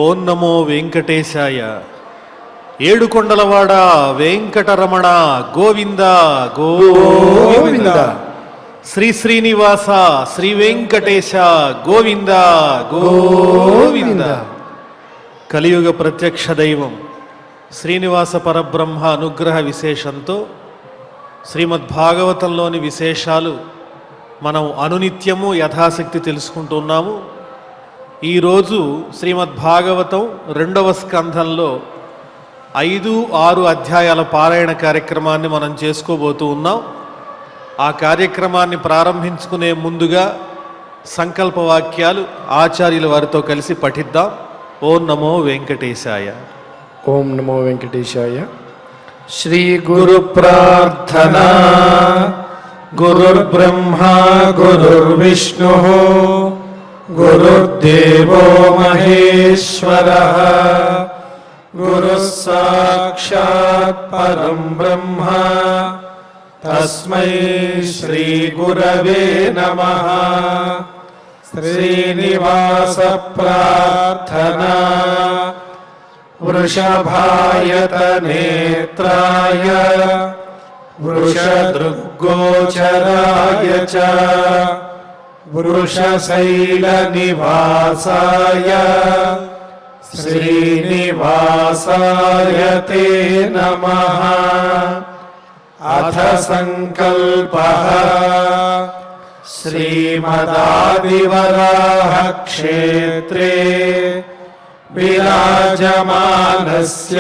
ఓం నమో వెంకటేశాయ. ఏడుకొండలవాడ వెంకటరమణ గోవింద గోవింద. శ్రీ శ్రీనివాస శ్రీ వెంకటేశ గోవింద గోవింద. కలియుగ ప్రత్యక్ష దైవం శ్రీనివాస పరబ్రహ్మ అనుగ్రహ విశేషంతో శ్రీమద్భాగవతంలోని విశేషాలు మనం అనునిత్యము యథాశక్తి తెలుసుకుంటున్నాము. ఈరోజు శ్రీమద్భాగవతం 2వ స్కంధంలో 5-6 అధ్యాయాల పారాయణ కార్యక్రమాన్ని మనం చేసుకోబోతూ ఉన్నాం. ఆ కార్యక్రమాన్ని ప్రారంభించుకునే ముందుగా సంకల్పవాక్యాలు ఆచార్యుల వారితో కలిసి పఠిద్దాం. ఓం నమో వెంకటేశాయ. ఓం నమో వెంకటేశాయ. శ్రీ గురు ప్రార్థనా. గురుర్బ్రహ్మా గురుర్విష్ణుః గురుర్దేవో మహేశ్వరః. గురుః సాక్షాత్ పరం బ్రహ్మ తస్మై శ్రీ గురవే నమః. శ్రీనివాస ప్రార్థనా. వృషభాయత నేత్రాయ వృషదృగ్గోచరాయ చ వృషశైల నివాసాయ శ్రీనివాసాయ తే నమః. అథ సంకల్పః. శ్రీమదాదివరాహ క్షేత్రే విరాజమానస్య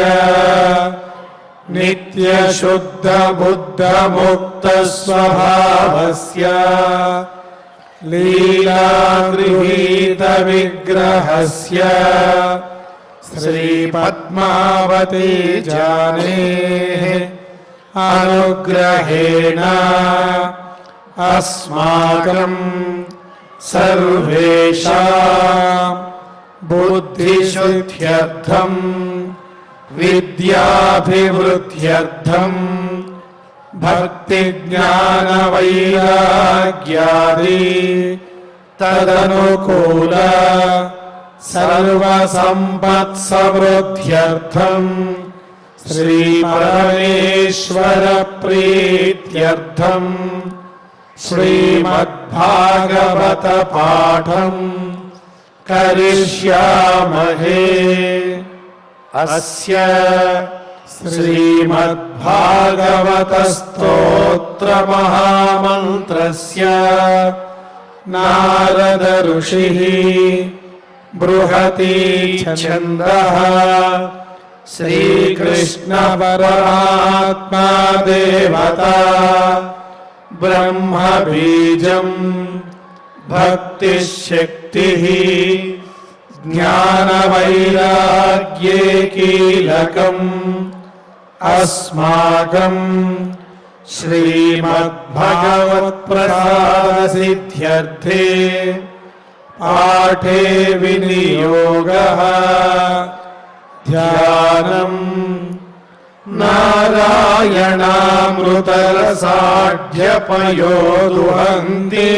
నిత్యశుద్ధ బుద్ధముక్త స్వభావస్య లీలాగృహీత విగ్రహస్య శ్రీ పద్మావతి జానేః అనుగ్రహేణ అస్మాకం సర్వేషాం బుద్ధిశుద్ధ్యర్థం విద్యాభివృద్ధ్యర్థం భక్తి జ్ఞాన వైరాగ్యాది తదనుకూల సర్వసంపత్ సమృద్ధ్యర్థం శ్రీ పరమేశ్వర ప్రీత్యర్థం శ్రీమద్భాగవత పాఠం కరిష్యామహే. అస్య శ్రీమద్భాగవత స్తోత్ర మహామంత్రస్య నారద ఋషిః బృహతి ఛందః. శ్రీకృష్ణ పరమాత్మా దేవతా బ్రహ్మ బీజం భక్తి శక్తిః జ్ఞాన వైరాగ్యే కీలకం అస్మాకం శ్రీమద్భగవత్ ప్రసాద సిద్ధ్యర్థే పాఠే వినియోగః. ధ్యానం నారాయణామృతరసాఢ్యపయోదుహంతి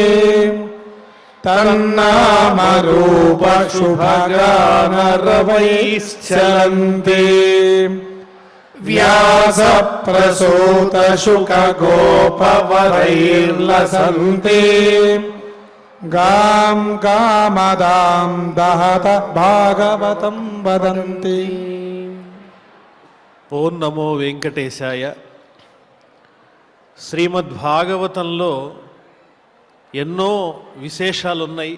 తన్నామరూప శుభగానరవైశ్చలంతి. వ్యాస ప్రసూత శుక గోపవరైర్లసంతి. గాం గామదాం దహత భాగవతం వదంతి. ఓం నమో వెంకటేశాయ. శ్రీమద్భాగవతంలో ఎన్నో విశేషాలున్నాయి.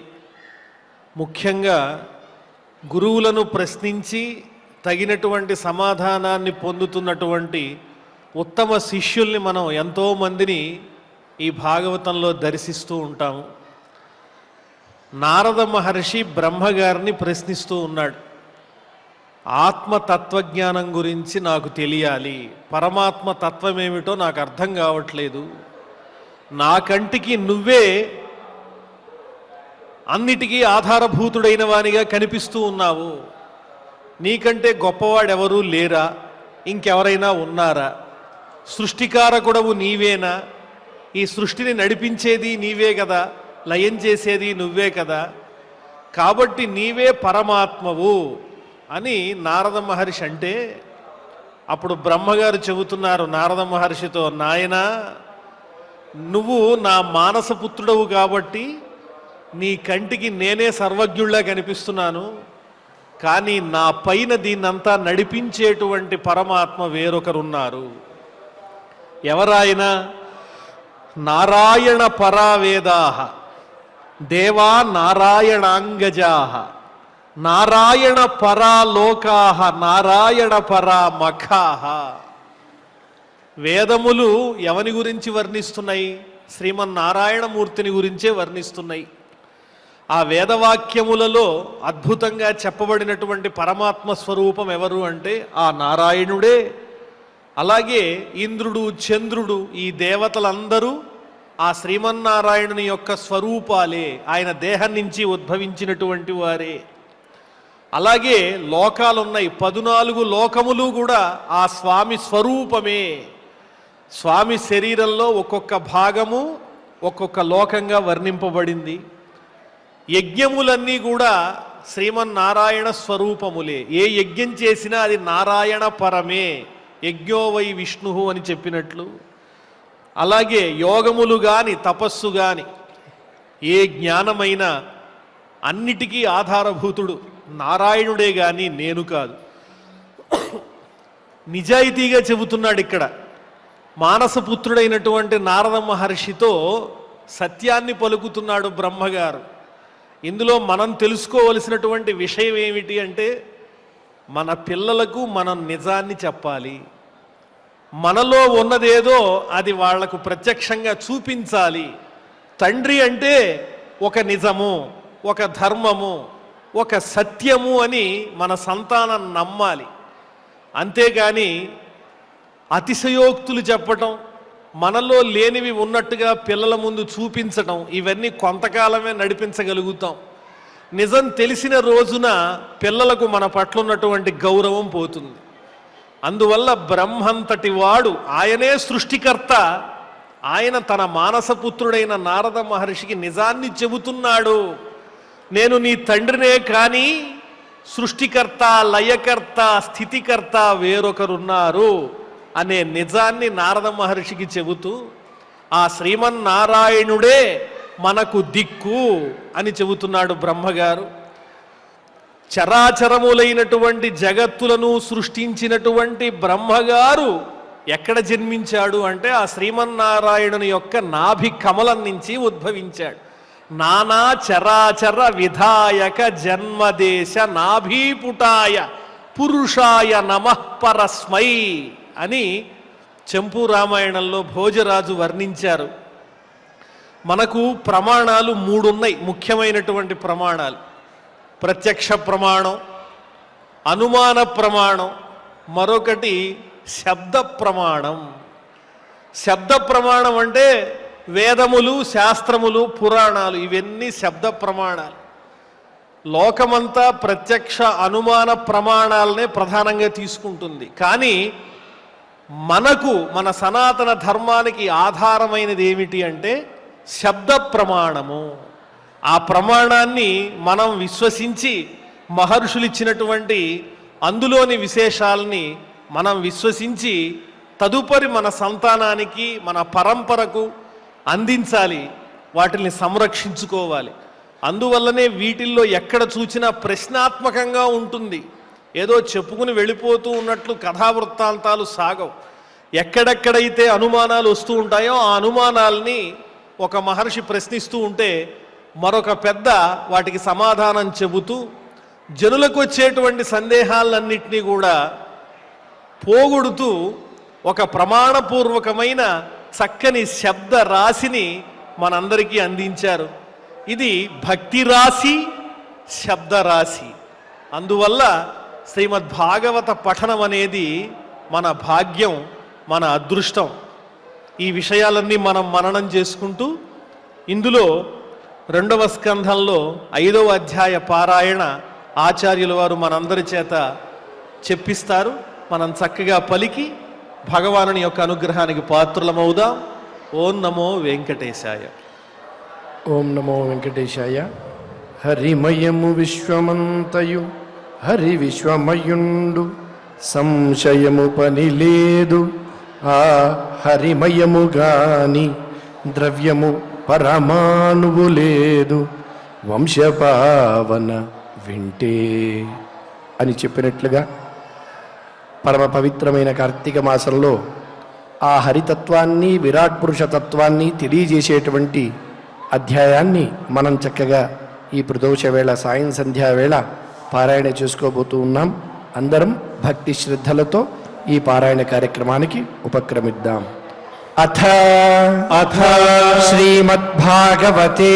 ముఖ్యంగా గురువులను ప్రశ్నించి తగినటువంటి సమాధానాన్ని పొందుతున్నటువంటి ఉత్తమ శిష్యుల్ని మనం ఎంతోమందిని ఈ భాగవతంలో దర్శిస్తూ ఉంటాము. నారద మహర్షి బ్రహ్మగారిని ప్రశ్నిస్తూ ఉన్నాడు. ఆత్మతత్వజ్ఞానం గురించి నాకు తెలియాలి, పరమాత్మ తత్వమేమిటో నాకు అర్థం కావట్లేదు, నా కంటికి నువ్వే అన్నిటికీ ఆధారభూతుడైన వానిగా కనిపిస్తూ ఉన్నావు, నీకంటే గొప్పవాడెవరూ లేరా, ఇంకెవరైనా ఉన్నారా, సృష్టికారకుడవు నీవేనా, ఈ సృష్టిని నడిపించేది నీవే కదా, లయం చేసేది నువ్వే కదా, కాబట్టి నీవే పరమాత్మవు, అని నారద మహర్షి అంటే, అప్పుడు బ్రహ్మగారు చెబుతున్నారు నారద మహర్షితో, నాయనా నువ్వు నా మానసపుత్రుడవు కాబట్టి నీ కంటికి నేనే సర్వజ్ఞుళ్లా కనిపిస్తున్నాను, కానీ నా పైన దీన్నంతా నడిపించేటువంటి పరమాత్మ వేరొకరున్నారు. ఎవరాయన? నారాయణ పరావేదాహ దేవా నారాయణాంగజాహ నారాయణ పరాలోకాహ నారాయణ పరామఖాహ. వేదములు ఎవని గురించి వర్ణిస్తున్నాయి? శ్రీమన్నారాయణమూర్తిని గురించే వర్ణిస్తున్నాయి. ఆ వేదవాక్యములలో అద్భుతంగా చెప్పబడినటువంటి పరమాత్మ స్వరూపం ఎవరు అంటే ఆ నారాయణుడే. అలాగే ఇంద్రుడు, చంద్రుడు, ఈ దేవతలందరూ ఆ శ్రీమన్నారాయణుని యొక్క స్వరూపాలే, ఆయన దేహం నుంచి ఉద్భవించినటువంటి వారే. అలాగే లోకాలున్నాయి, 14 లోకములు కూడా ఆ స్వామి స్వరూపమే. స్వామి శరీరంలో ఒక్కొక్క భాగము ఒక్కొక్క లోకంగా వర్ణింపబడింది. యజ్ఞములన్నీ కూడా శ్రీమన్నారాయణ స్వరూపములే. ఏ యజ్ఞం చేసినా అది నారాయణ పరమే, యజ్ఞో వై విష్ణు అని చెప్పినట్లు. అలాగే యోగములు కానీ తపస్సు కానీ ఏ జ్ఞానమైనా అన్నిటికీ ఆధారభూతుడు నారాయణుడే కానీ నేను కాదు. నిజాయితీగా చెబుతున్నాడు ఇక్కడ. మానసపుత్రుడైనటువంటి నారద మహర్షితో సత్యాన్ని పలుకుతున్నాడు బ్రహ్మగారు. ఇందులో మనం తెలుసుకోవలసినటువంటి విషయం ఏమిటి అంటే, మన పిల్లలకు మనం నిజాన్ని చెప్పాలి. మనలో ఉన్నదేదో అది వాళ్లకు ప్రత్యక్షంగా చూపించాలి. తండ్రి అంటే ఒక నిజము, ఒక ధర్మము, ఒక సత్యము అని మన సంతానం నమ్మాలి. అంతేగాని అతిశయోక్తులు చెప్పటం, మనలో లేనివి ఉన్నట్టుగా పిల్లల ముందు చూపించటం, ఇవన్నీ కొంతకాలమే నడిపించగలుగుతాం. నిజం తెలిసిన రోజున పిల్లలకు మన పట్ల ఉన్నటువంటి గౌరవం పోతుంది. అందువల్ల బ్రహ్మంతటి వాడు, ఆయనే సృష్టికర్త, ఆయన తన మానసపుత్రుడైన నారద మహర్షికి నిజాన్ని చెబుతున్నాడు. నేను నీ తండ్రినే కానీ సృష్టికర్త, లయకర్త, స్థితికర్త వేరొకరున్నారు అనే నిజాన్ని నారద మహర్షికి చెబుతూ, ఆ శ్రీమన్నారాయణుడే మనకు దిక్కు అని చెబుతున్నాడు బ్రహ్మగారు. చరాచరములైనటువంటి జగత్తులను సృష్టించినటువంటి బ్రహ్మగారు ఎక్కడ జన్మించాడు అంటే ఆ శ్రీమన్నారాయణుని యొక్క నాభి కమలం నుంచి ఉద్భవించాడు. నానా చరాచర విధాయక జన్మదేశ నాభీపుటాయ పురుషాయ నమః పరస్మై అని చెంపు రామాయణంలో భోజరాజు వర్ణించారు. మనకు ప్రమాణాలు 3 ఉన్నాయి, ముఖ్యమైనటువంటి ప్రమాణాలు. ప్రత్యక్ష ప్రమాణం, అనుమాన ప్రమాణం, మరొకటి శబ్ద ప్రమాణం. శబ్ద ప్రమాణం అంటే వేదములు, శాస్త్రములు, పురాణాలు, ఇవన్నీ శబ్ద ప్రమాణాలు. లోకమంతా ప్రత్యక్ష అనుమాన ప్రమాణాలనే ప్రధానంగా తీసుకుంటుంది. కానీ మనకు, మన సనాతన ధర్మానికి ఆధారమైనది ఏమిటి అంటే శబ్ద ప్రమాణము. ఆ ప్రమాణాన్ని మనం విశ్వసించి, మహర్షులు ఇచ్చినటువంటి అందులోని విశేషాలని మనం విశ్వసించి తదుపరి మన సంతానానికి, మన పరంపరకు అందించాలి, వాటిని సంరక్షించుకోవాలి. అందువల్లనే వీటిల్లో ఎక్కడ చూసినా ప్రశ్నాత్మకంగా ఉంటుంది. ఏదో చెప్పుకుని వెళ్ళిపోతూ ఉన్నట్లు కథావృత్తాంతాలు సాగవు. ఎక్కడెక్కడైతే అనుమానాలు వస్తూ ఉంటాయో ఆ అనుమానాల్ని ఒక మహర్షి ప్రశ్నిస్తూ ఉంటే మరొక పెద్ద వాటికి సమాధానం చెబుతూ జనులకు వచ్చేటువంటి సందేహాలన్నింటినీ కూడా పోగొడుతూ ఒక ప్రమాణపూర్వకమైన చక్కని శబ్ద రాశిని మనందరికీ అందించారు. ఇది భక్తి రాశి, శబ్ద రాశి. అందువల్ల శ్రీమద్భాగవత పఠనం అనేది మన భాగ్యం, మన అదృష్టం. ఈ విషయాలన్నీ మనం మననం చేసుకుంటూ ఇందులో 2వ స్కంధంలో 5వ అధ్యాయ పారాయణ ఆచార్యుల వారు మనందరి చేత చెప్పిస్తారు. మనం చక్కగా పలికి భగవానుని యొక్క అనుగ్రహానికి పాత్రులమవుదాం. ఓం నమో వెంకటేశాయ. ఓం నమో వెంకటేశాయ. హరిమయము విశ్వమంతయు హరి విశ్వమయుండు సంశయము పని లేదు, ఆ హరిమయము గాని ద్రవ్యము పరమాణువు లేదు, వంశపావన వింటే అని చెప్పినట్లుగా పరమ పవిత్రమైన కార్తీక మాసంలో ఆ హరితత్వాన్ని విరాట్ పురుష తత్వాన్ని తెలియజేసేటువంటి అధ్యాయాన్ని మనం చక్కగా ఈ ప్రదోష వేళ సాయం సంధ్యా వేళ పారాయణ చేసుకోబోతూ ఉన్నాం. అందరం భక్తి శ్రద్ధలతో ఈ పారాయణ కార్యక్రమానికి ఉపక్రమిద్దాం. అథ శ్రీమద్భాగవతే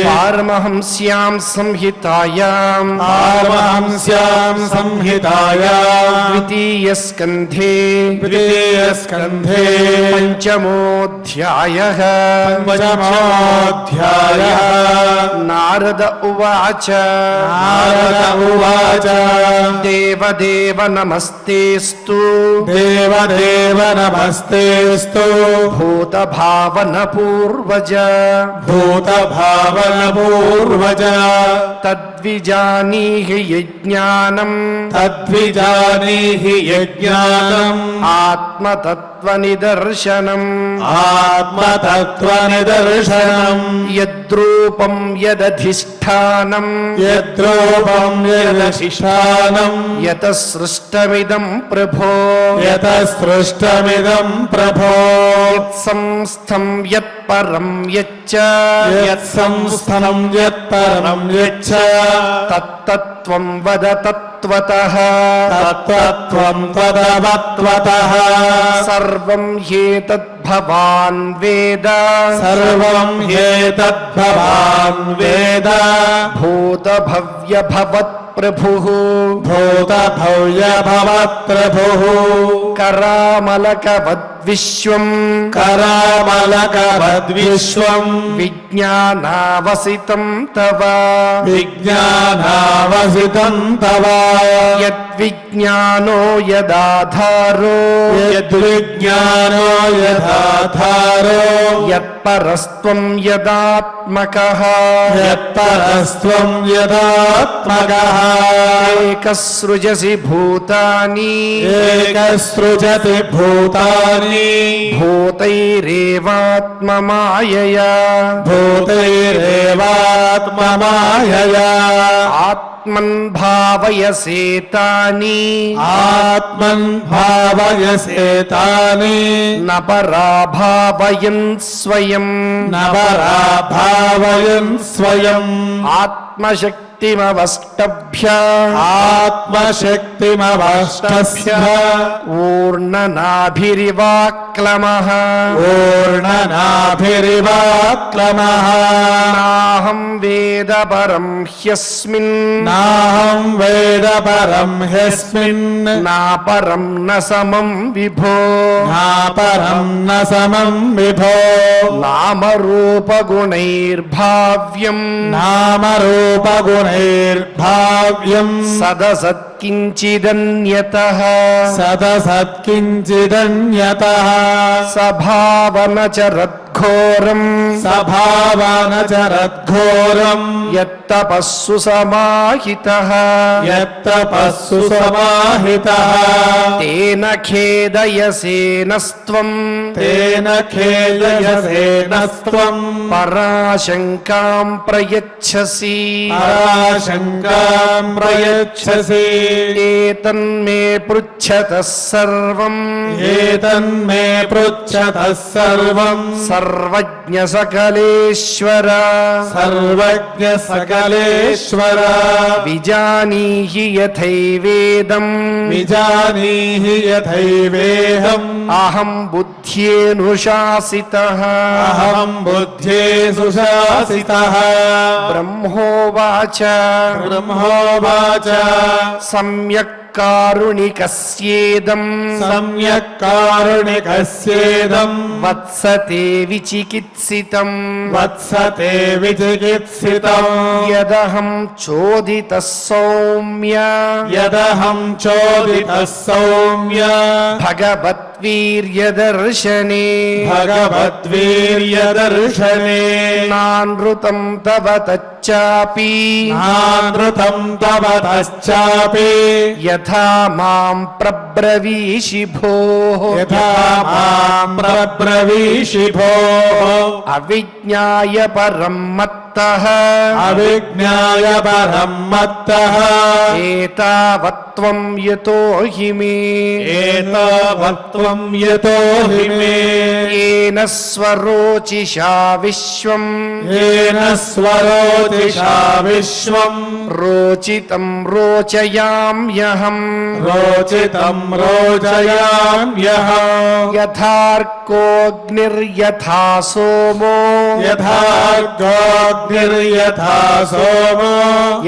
పారమహంస్యాం సంహితాయాం ద్వితీయ స్కంధే పంచమోऽధ్యాయః నారద ఉవాచ దేవదేవ నమస్తేస్తు నమస్తేస్తు భూతభావన పూర్వజ తద్విజానీహి యజ్ఞానం ఆత్మతత్వనిదర్శనం యద్రూపం యదధిష్ఠానం యత సృష్టమిదం ప్రభో సంస్థం యత్పరం యచ్చ తత్తత్వం వద తత్వతః సర్వం హ్యేతద్భవాన్ వేద భూతభవ్య భవత్ప్రభుః కరామలకవద్విశ్వం విజ్ఞానావసితం తవ యద్విజ్ఞానో యదాధారో యత్పరస్త్వం యదాత్మకః ఏకసృజసి భూతాని భూతైరేవాత్మమాయయా ఆత్మన్ భావయసేతాని న పరాభావయన్ స్వయం ఆత్మశక్తిమవష్టభ్య ఊర్ణనాభిరివాక్లమః నాహం వేద పరం హ్యస్మిన్ నా పరం న సమం విభో నామరూపగుణైర్భావ్యం సదసత్కించిదన్యతః సభావనచరద్ఘోరం యత్తపస్సు సమాహితః తేన ఖేదయసేనస్త్వం పరాశంకాం ప్రయచ్చసి ఏతన్మే పృచ్ఛతః సర్వం సర్వజ్ఞ సకలేశ్వర విజానీహి యథైవేదం అహం బుద్ధ్యేనుశాసితః బ్రహ్మోవాచ సమ్యక్ కారుణికస్యేదం వత్సతే విచికిత్సితం యదహం చోదితః సౌమ్య భగవత్ भगवद्वीर्यदर्शने भगवद्वीर्यदर्शने नानृतं तव तच्चापि नानृतं तव तश्चापि यथा मां प्रब्रवीषि भोः यथा मां प्रब्रवीषि भोः अविज्ञाय परं मत्तः अविज्ञाय परं मत्तः एतावत्त्वं यतो हि मे एतावत्त्वं यतो हि मे येन स्वरोचिषा विश्वम् येन स्वरोचिषा विश्वम् रोचितं रोचयाम्यहम् रोचितं रोचयाम्यहम् यथार्कोऽग्निर्यथा सोमो यथार्कोऽग्निर्यथा सोमो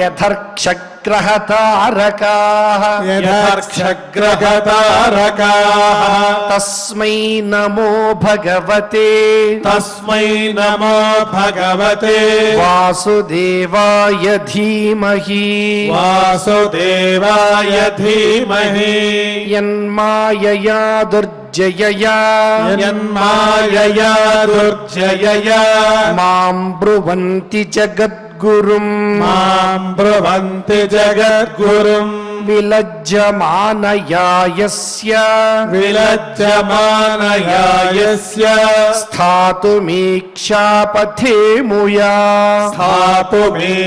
यथर्क्षग्रहतारकाः यथर्क्षग्रहतारकाः तस्मै नमो भगवते तस्मै नमो भगवते वासुदेवाय धीमहि वासुदेवाय धीमहि यन्मायया दुर्जयया यन्मायया दुर्जयया मां ब्रुवन्ति जगद्गुरुम् मां ब्रुवन्ति जगद्गुरुम् विलज्जमानया यस्य विलज्जमानया यस्य स्थातुमीक्षापथे मुया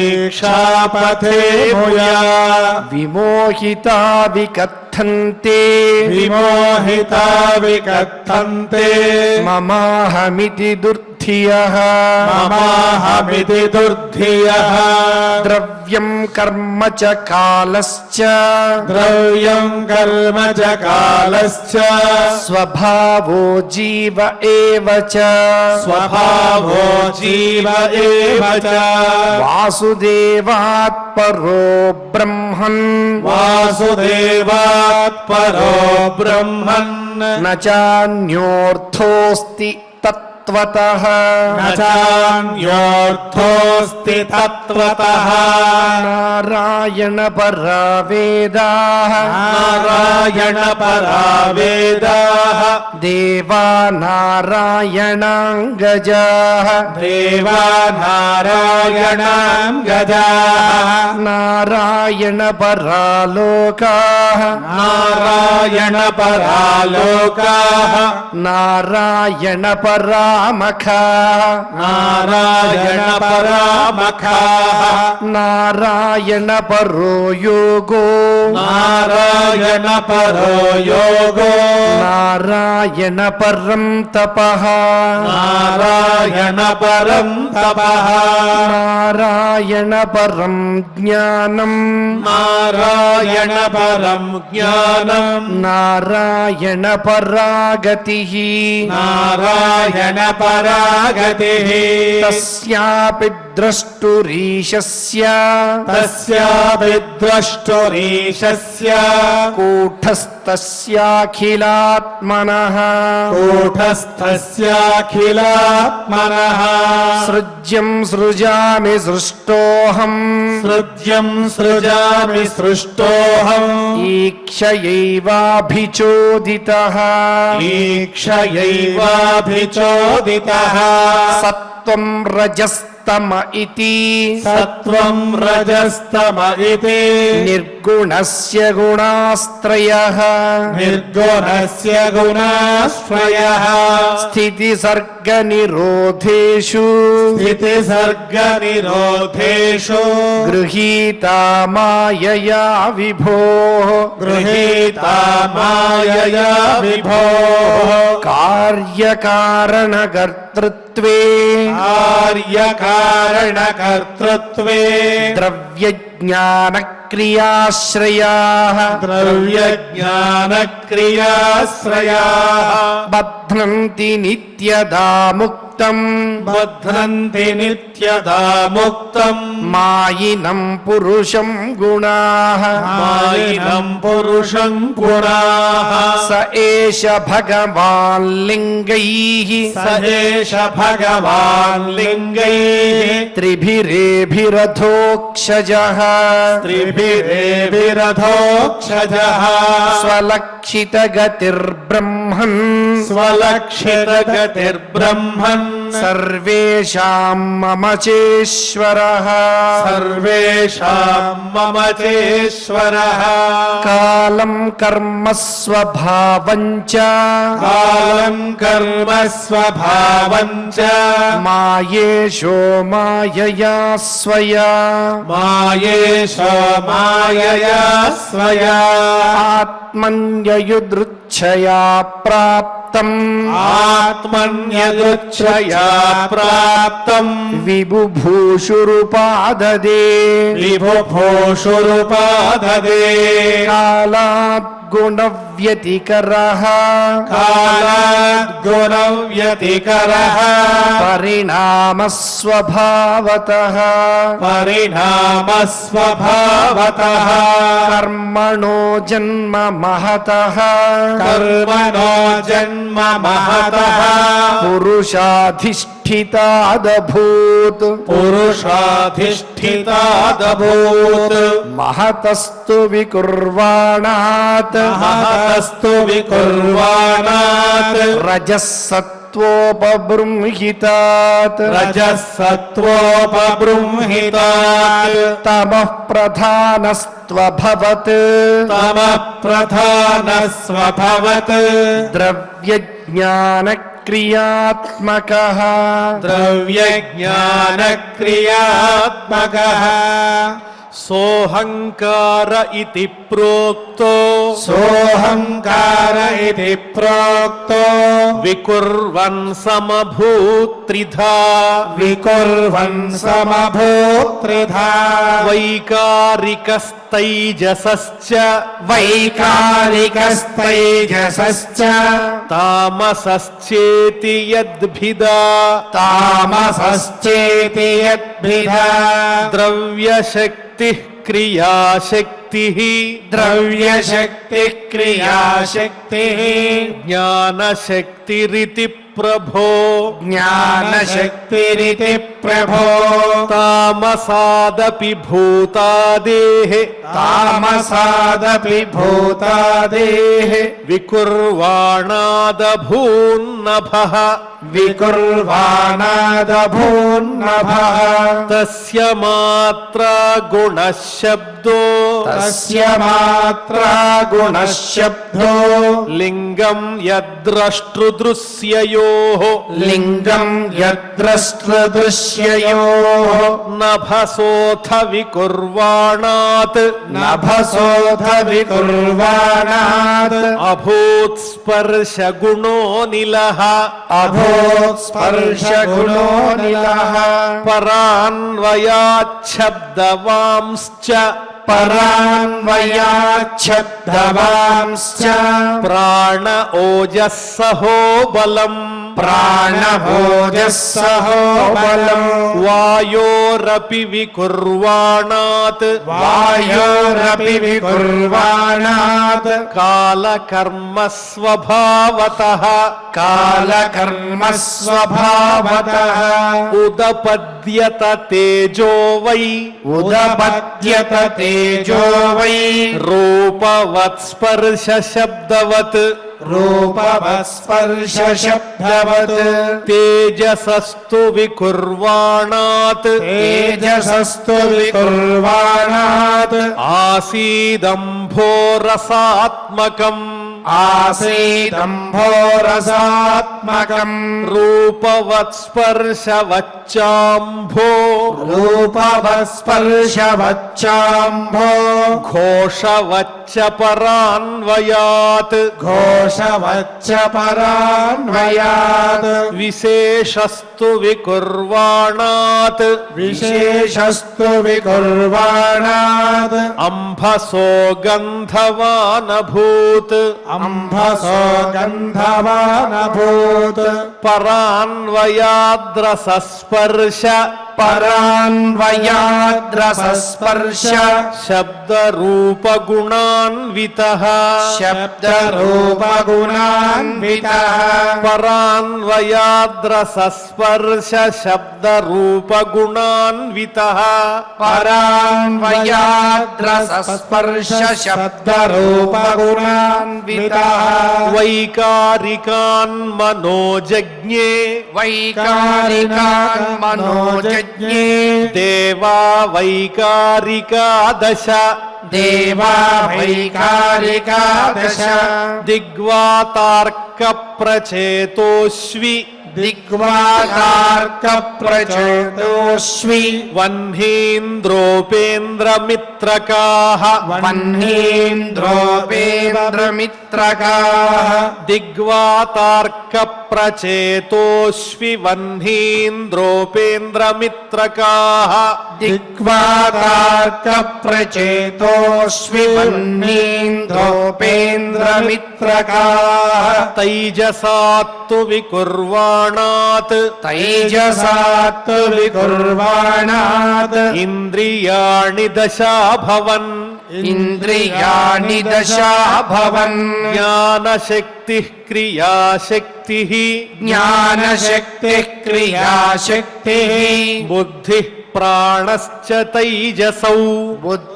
स्थातुमीक्षापथे मुया विमोहिता विकथन्ते विमोहिता विकथन्ते ममाहमिति दुर्धियः ममाहमिति दुर्धियः द्रव्यं कर्म च कालश्च द्रव्यं कर्म च कालश्च स्वभावो जीव एव च स्वभावो जीव एव च वासुदेवात् परो ब्रह्मन् वासुदेवात् परो ब्रह्मन् न चान्योऽर्थोऽस्ति तत्त्वतः न चान्योऽर्थोऽस्ति तत्त्वतः नारायण परा वेदाः नारायण परा वेदाः देवा नारायणाङ्गजाः देवा नारायणाङ्गजाः नारायण परा लोकाः नारायण परा लोकाः नारायण परामखाः नारायण परामखाः नारायण परो योगो नारायण परो योगो नारायण परं तपः नारायण परं तपः नारायण परं ज्ञानम् नारायण परं ज्ञानम् नारायण परागतिः नारायण परागतिः तस्यापि द्रष्टुरीशस्य तस्यापि द्रष्टुरीशस्य कूटस्थस्याखिलात्मनः कूटस्थस्याखिलात्मनः सृज्यं सृजामि सृष्टोऽहम् सृज्यं सृजामि सृष्टोऽहम् ईक्षयैवाभिचोदितः ईक्षयैवाभिचोदितः सत्त्वं रजस्तम इति सत्त्वं रजस्तम इति निर्गुणस्य गुणास्त्रयः निर्गुणस्य गुणाश्रयः स्थितिसर्गनिरोधेषु स्थितिसर्गनिरोधेषु गृहीता मायया विभोः गृहीता मायया विभोः कार्यकारणकर्तृत्वे कार्यकारणकर्तृत्वे द्रव्यज्ञानक्रियाश्रयाः द्रव्यज्ञानक्रियाश्रयाः बध्नन्ति नित्यदा मुक्तम् बध्नन्ति नित्यदा मुक्तम् मायिनं पुरुषं गुणाः मायिनं नैनं पुरुषं पुराः स एष भगवान् लिङ्गैः स एष भगवान् लिङ्गैः त्रिभिरेभिरथोक्षजः त्रिभिरेभिरथोक्षजः स्वलक्षितगतिर्ब्रह्मन् स्वलक्षितगतिर्ब्रह्मन् सर्वेषां मम चेश्वरः सर्वेषां मम चेश्वरः कालं कर्म स्वभावं च कालं कर्म स्वभावं च मायेशो मायया स्वया मायेशो मायया स्वया आत्मन्ययुदृच्छया प्राप्तम् आत्मन्यदुच्छया प्राप्तम् विबुभूषुरुपाददे विभुभूषुरुपाददे कालात् गुणव्यतिकरः कालात् गुणव्यतिकरः परिणामस्वभावतः परिणामस्वभावतः कर्मणो जन्म महतः कर्मणो जन्म महतः पुरुषाधिष्ठितादभूत् पुरुषाधिष्ठितादभूत् महतस्तु विकुर्वाणात् महतस्तु विकुर्वाणात् रजः सत्त्वोपबृंहितात् रजः सत्त्वोपबृंहितात् तमः प्रधानस्त्वभवत् तमः प्रधानस्वभवत् द्रव्यज्ञानक्रियात्मकः द्रव्यज्ञानक्रियात्मकः सोऽहङ्कार इति प्रोक्तो सोऽहङ्कार इति प्रोक्तो विकुर्वन् समभूत्त्रिधा विकुर्वन् समभूत्त्रिधा वैकारिकस्तैजसश्च वैकारिकस्तैजसश्च तामसश्चेति यद्भिदा तामसश्चेति यद्भिधा द्रव्यशक्तिः क्रियाशक्तिः द्रव्यशक्तिः क्रियाशक्तिः ज्ञानशक्तिरिति प्रभो ज्ञानशक्तिरिति प्रभो तामसादपि भूतादेः तामसादपि भूतादेः विकुर्वाणादभून्नभः विकुर्वाणादभून्नभः तस्य मात्रा गुणशब्दो तस्य मात्रा गुणशब्दो लिङ्गं यद्द्रष्टृदृश्ययोः लिङ्गं यद्द्रष्टृदृश्ययोः नभसोऽथ विकुर्वाणात् नभसोऽथ विकुर्वाणात् अभूत्स्पर्शगुणो निलः अभूत्स्पर्शगुणो निलः परान्वयाच्छब्दवांश्च परान्वयाच्छब्दवांश्च प्राण ओजस्सहो बलम् प्राणभोजस्सहो बलम् वायोरपि विकुर्वाणात् वायोरपि विकुर्वाणात् कालकर्म स्वभावतः कालकर्म स्वभावतः उदपद्यत तेजो वै उदपद्यत तेजो वै रूपवत्स्पर्श शब्दवत् रूपवत्स्पर्शशब्दवत् तेजसस्तु विकुर्वाणात् तेजसस्तु विकुर्वाणात् आसीदम्भोरसात्मकम् आसीदम्भोरसात्मकम् रूपवत्स्पर्शवच्चाम्भो रूपवत्स्पर्शवच्चाम्भो घोषवच्च परान्वयात् घोषवच्च परान्वयात् विशेषस्तु विकुर्वाणात् विशेषस्तु विकुर्वाणात् अम्भसो गन्धवानभूत् अम्भसो गन्धवानभूत् परान्वयाद्रसस्पर्श పరాన్వయాద్రసస్పర్శ శబ్దరూపగుణాన్వితః శబ్దరూపగుణాన్వితః పరాన్వయాద్రసస్పర్శ శబ్దరూపగుణాన్వితః పరాన్వయాద్రసస్పర్శ శబ్దరూపగుణాన్వితః వైకారికాన్ మనోజజ్ఞే వైకారికాన్ మనోజజ్ఞే దేవా వైకారికా దశ దేవా వైకారికా దశ దిగ్వాతార్క ప్రచేతోష్వి దిగ్వాతార్క ప్రచేతోష్వి వహ్నీంద్రోపేంద్రమిత్రకాః వహ్నీంద్రోపేంద్రమిత్రకాః దిగ్వాతార్క ప్రచేతోష్వి వహ్నీంద్రోపేంద్రమిత్రకాః దిగ్వాతార్క ప్రచేతోష్వి వహ్నీంద్రోపేంద్రమిత్రకాః తైజసాత్తు వికుర్వాణాత్ తైజసాత్ వికుర్వాణాత్ ఇంద్రియాణి దశాభవన్ ఇంద్రియాణి దశాభవన్ జ్ఞానశక్తి క్రియాశక్తి జ్ఞానశక్తి క్రియాశక్తి బుద్ధి ప్రాణశ్చ తైజసౌ బుద్ధి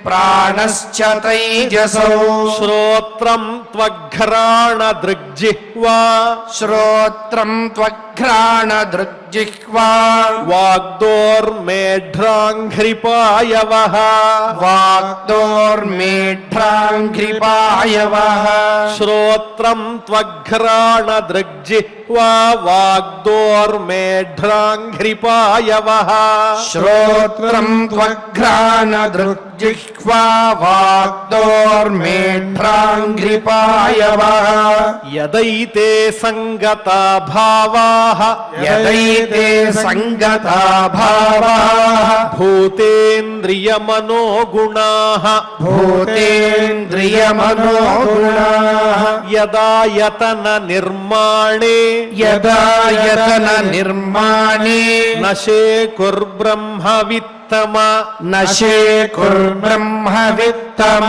ప్రాణశ్చ తైజసౌ శ్రోత్రం త్వఘ్రాణ దృగ్జిహ్వా శ్రోత్రం త్వఘ్రాణ దృగ్జిహ్వా వాగ్దోర్మేఢ్రాంఘ్రిపాయవః వాగ్దోర్మేఢ్రాంఘ్రిపాయవః శ్రోత్రం త్వఘ్రాణ దృగ్జిహ్వా వాగ్దోర్మేఢ్రాంఘ్రిపాయవః శ్రోత్రం త్వఘ్రాణ దృగ్జిహ్వా వాగ్దోర్మేఢ్రాంఘ్రిపాయవః యదైతే సంగతా భావాః యదైతే సంగతా భావాః భూతేంద్రియమనోగుణాః భూతేంద్రియమనోగుణాః యదాయతన నిర్మాణే యదాయతన నిర్మాణే నశేకుర్బ్రహ్మవిత్తమ నశేకుర్బ్రహ్మవిత్తమ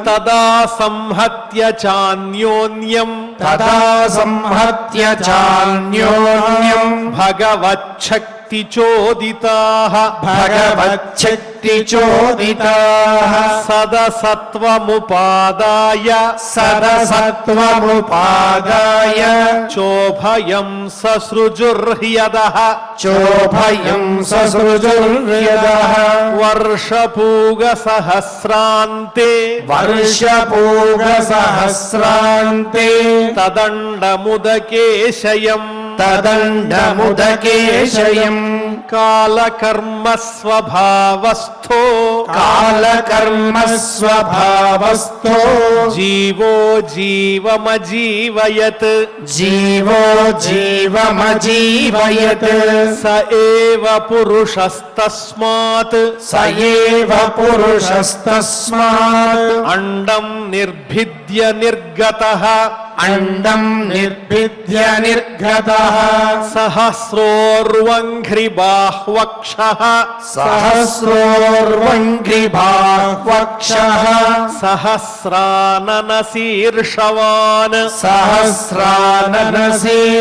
తదా సంహత్య చాన్యోన్యం తదా సంహత్య చాన్యోన్యం భగవచ్చక్తి చోదితాః భగవచ్చక్తి చోదితాః సదసత్వముపాదాయ సదసత్వముపాదాయ చోభయం ససృజుర్హ్యదః చోభయం ససృజుర్యదః వర్షపూగ సహస్రాంతే వర్షపూగ సహస్రాంతే తదండముదకేశయం తదండముదకేశయం కాలకర్మ స్వభావస్థో కాలకర్మ స్వభావస్థో జీవో జీవమజీవయత్ జీవో జీవమజీవయత్ స ఏవ పురుషస్తస్మాత్ స ఏవ పురుషస్తస్మాత్ అండం నిర్భిద్య నిర్గతః అండం నిర్భిద్య నిర్గతః సహస్రోర్వంఘ్రిబాహ్వక్షః సహస్రోర్వంఘ్రిబాహ్వక్షః సహస్రాననశీర్షవాన్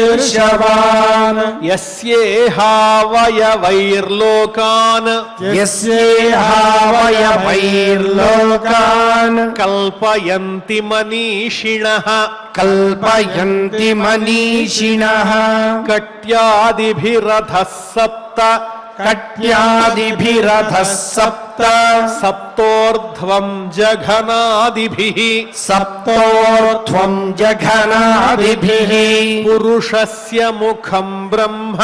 సహస్రాననశీర్షవాన్ యస్యేహావయవైర్లోకాన్ యస్యేహావయవైర్లోకాన్ కల్పయంతి మనీషిణః కల్పయంతి మనీషిణః కట్యాదిభిరథః సప్త కట్యాదిభిరథः సప్త సప్తోర్ధ్వం జఘనాదిభిః సప్తోర్ధ్వం జఘనాదిభిః పురుషస్య ముఖం బ్రహ్మ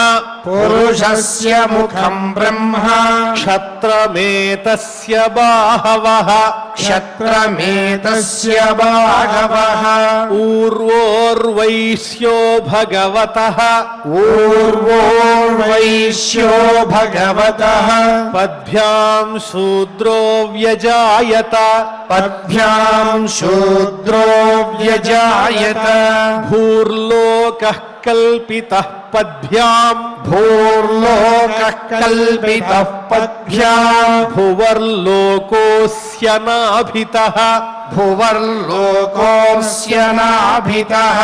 పురుషస్య ముఖం బ్రహ్మ క్షత్రమేతస్య బాహవః క్షత్రమేతస్య బాహవః ఊర్వోర్వైశ్యో భగవతః ఊర్వోర్వైశ్యో భగవతః పద్భ్యాం శూద్రో వ్యజాయత పద్భ్యాం శూద్రో వ్యజాయత భూర్లోకః కల్పితః పద్భ్యాం భూర్లోకః కల్పితః పద్భ్యాం భువర్లోకోస్య నాభితః భువర్లోకోస్య నాభితః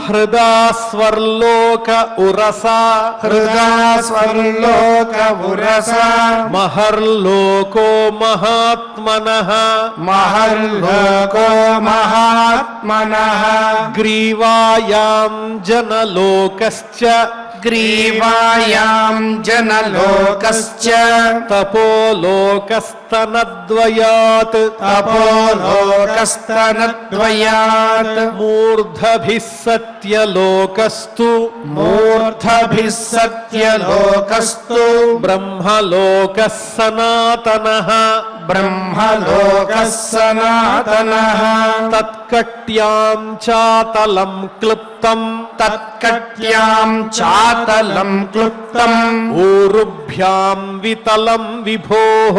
హృదా స్వర్లోక ఉరసా హృదా స్వర్లోక ఉరసా మహర్లోకో మహాత్మనః మహర్లోకో మహాత్మనః గ్రీవాయాం జనలోకశ్చ గ్రీవాయాం జనలోకశ్చ తపోలోకస్తనద్వయాత్ తపోలోకస్తనద్వయాత్ మూర్ధభిః సత్యలోకస్తు మూర్ధభిः సత్యలోకస్తు బ్రహ్మలోకः సనాతనః బ్రహ్మలోకः సనాతనః తత్కట్యాం చాతలం క్లుప్తం తత్కట్యాం చాతలం క్లుప్తం ఊరుభ్యాం వితలం విభోః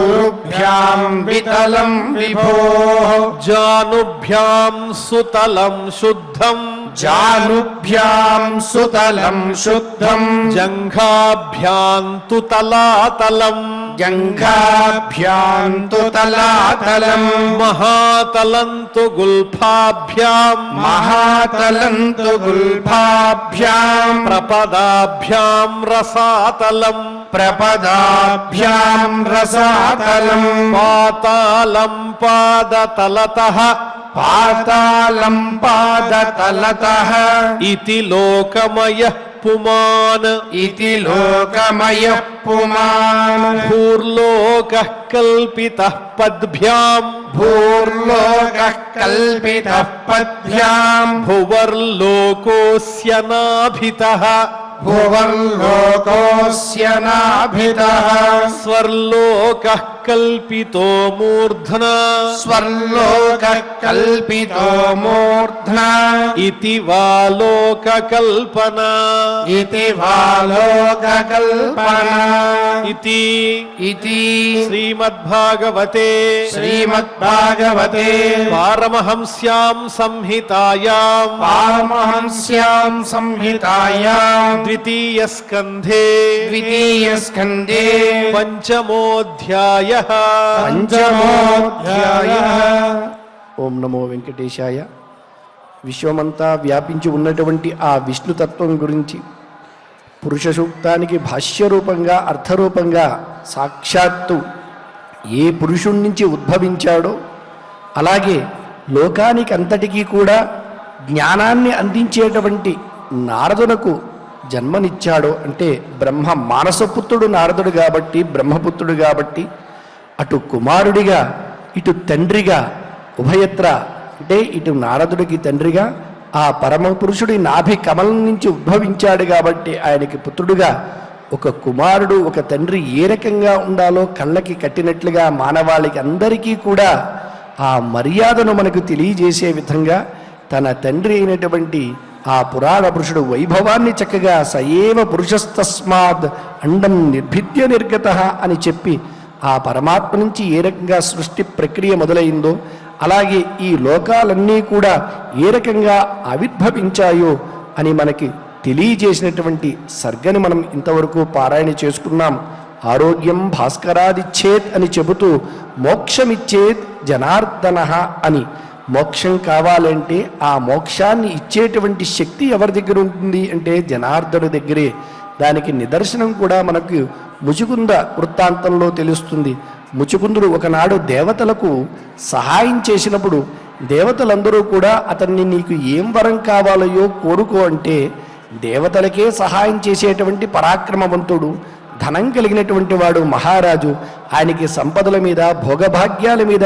ఊరుభ్యాం వితలం విభోః జానుభ్యాం సుతలం శుద్ధం జానుభ్యాం సుతలం శుద్ధం జంఘాభ్యాం తు తలాతలం జంఘాభ్యాం తు తలాతలం మహాతలం తు గుల్ఫాభ్యాం మహాతలం తు గుల్ఫాభ్యాం ప్రపదాభ్యాం రసాతలం ప్రపదాభ్యాం రసాతలం పాతాళం పాదతలతః పాతాళం పాదతలతః ఇతి లోకమయః పుమాన్ ఇతి లోకమయః పుమాన్ భూర్లోకః కల్పితః పద్భ్యాం భూర్లోకః కల్పితః పద్భ్యాం భువర్లోకోస్య నాభితః భువర్లోకోస్య నాభితః స్వర్లోకః కల్పితో మూర్ధ్నా స్వర్లోకః కల్పితో మూర్ధ్నా ఇతి వా లోకకల్పనా ఇతి వా లోకకల్పనా ఇతి ఇతి శ్రీమద్భాగవతే శ్రీమద్భాగవతే పారమహంస్యాం సంహితాయాం పారమహంస్యాం సంహితాయాం ద్వితీయ స్కంధే ద్వితీయ స్కందే పంచమోధ్యాయః పంచమోధ్యాయః. ఓం నమో వెంకటేశాయ. విశ్వమంతా వ్యాపించి ఉన్నటువంటి ఆ విష్ణుతత్వం గురించి పురుష సూక్తానికి భాష్యరూపంగా అర్థరూపంగా సాక్షాత్తు ఏ పురుషుడి నుంచి ఉద్భవించాడో అలాగే లోకానికి అంతటికీ కూడా జ్ఞానాన్ని అందించేటువంటి నారదునకు జన్మనిచ్చాడో అంటే బ్రహ్మ మానసపుత్రుడు నారదుడు కాబట్టి బ్రహ్మపుత్రుడు కాబట్టి అటు కుమారుడిగా ఇటు తండ్రిగా ఉభయత్ర అంటే ఇటు నారదుడికి తండ్రిగా ఆ పరమ పురుషుడి నాభి కమలం నుంచి ఉద్భవించాడు కాబట్టి ఆయనకి పుత్రుడుగా ఒక కుమారుడు ఒక తండ్రి ఏ రకంగా ఉండాలో కళ్ళకి కట్టినట్లుగా మానవాళికి అందరికీ కూడా ఆ మర్యాదను మనకు తెలియజేసే విధంగా తన తండ్రి అయినటువంటి ఆ పురాణ పురుషుడు వైభవాన్ని చక్కగా సయేవ పురుషస్తస్మాద్ అండం నిర్భిద్య నిర్గత అని చెప్పి ఆ పరమాత్మ నుంచి ఏ రకంగా సృష్టి ప్రక్రియ మొదలైందో అలాగే ఈ లోకాలన్నీ కూడా ఏ రకంగా ఆవిర్భవించాయో అని మనకి తెలియజేసినటువంటి సర్గని మనం ఇంతవరకు పారాయణ చేసుకున్నాం. ఆరోగ్యం భాస్కరాదిచ్చేత్ అని చెబుతూ మోక్షమిచ్చేత్ జనార్దన అని మోక్షం కావాలంటే ఆ మోక్షాన్ని ఇచ్చేటువంటి శక్తి ఎవరి దగ్గర ఉంటుంది అంటే జనార్దను దగ్గరే. దానికి నిదర్శనం కూడా మనకు ముచుకుంద వృత్తాంతంలో తెలుస్తుంది. ముచుకుందుడు ఒకనాడు దేవతలకు సహాయం చేసినప్పుడు దేవతలందరూ కూడా అతన్ని నీకు ఏం వరం కావాలయో కోరుకో అంటే దేవతలకే సహాయం చేసేటువంటి పరాక్రమవంతుడు ధనం కలిగినటువంటి వాడు మహారాజు, ఆయనకి సంపదల మీద భోగభాగ్యాల మీద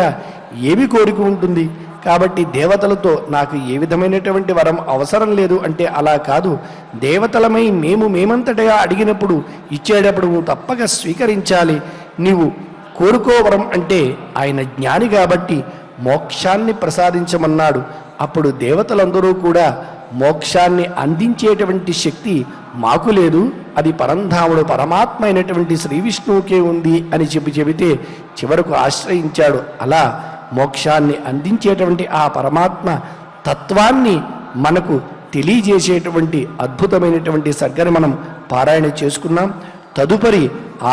ఏమి కోరిక ఉంటుంది కాబట్టి దేవతలతో నాకు ఏ విధమైనటువంటి వరం అవసరం లేదు అంటే అలా కాదు, దేవతలమై మేమంతటగా అడిగినప్పుడు ఇచ్చేటప్పుడు నువ్వు తప్పక స్వీకరించాలి, నీవు కోరుకో వరం అంటే ఆయన జ్ఞాని కాబట్టి మోక్షాన్ని ప్రసాదించమన్నాడు. అప్పుడు దేవతలందరూ కూడా మోక్షాన్ని అందించేటువంటి శక్తి మాకు లేదు, అది పరంధాముడు పరమాత్మ అయినటువంటి శ్రీ విష్ణువుకే ఉంది అని చెబితే చివరకు ఆశ్రయించాడు. అలా మోక్షాన్ని అందించేటువంటి ఆ పరమాత్మ తత్వాన్ని మనకు తెలియజేసేటువంటి అద్భుతమైనటువంటి సర్గను మనం పారాయణ చేసుకున్నాం. తదుపరి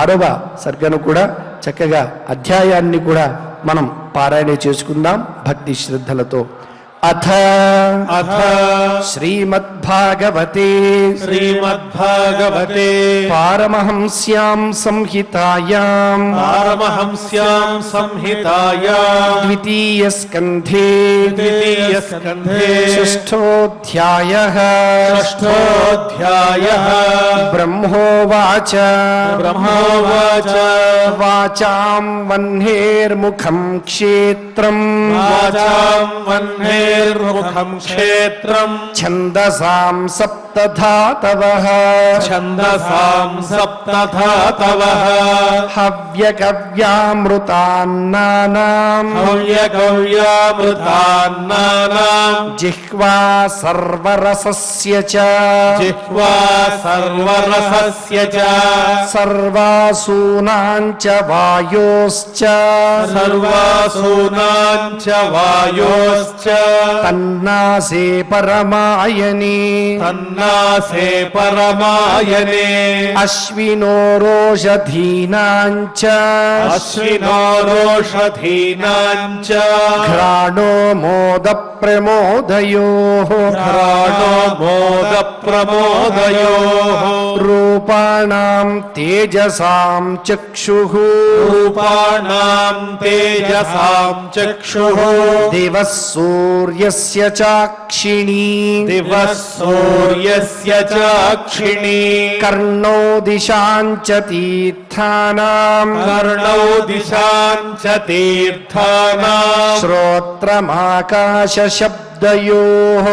6వ సర్గను కూడా చక్కగా అధ్యాయాన్ని కూడా మనం పారాయణ చేసుకుందాం భక్తి శ్రద్ధలతో. అథ శ్రీమద్భాగవతే శ్రీమద్భాగవతే పారమహంస్యాం సంహితాయాం ద్వితీయ స్కంధే షష్ఠోऽధ్యాయః బ్రహ్మోవాచ వాచాం వహ్నేర్ముఖం క్షేత్రం వహ్నేర్ముఖం క్షేత్రం ఛందసాం సప్తధాతవః హవ్యకవ్యామృతాన్నానాం జిహ్వా సర్వరసస్య చ సర్వాసూనాం చ వాయోశ్చ తన్నాసే పరమాయనే అశ్వినోరోషధీనాం చ ఘ్రాణో మోద ప్రమోదయోః రూపాణాం తేజసాం చక్షుః దివః సూర్యస్య చాక్షిణీ కర్ణో దిశాం చ తీర్థానాం శ్రోత్రమాకాశ శబ్దయోః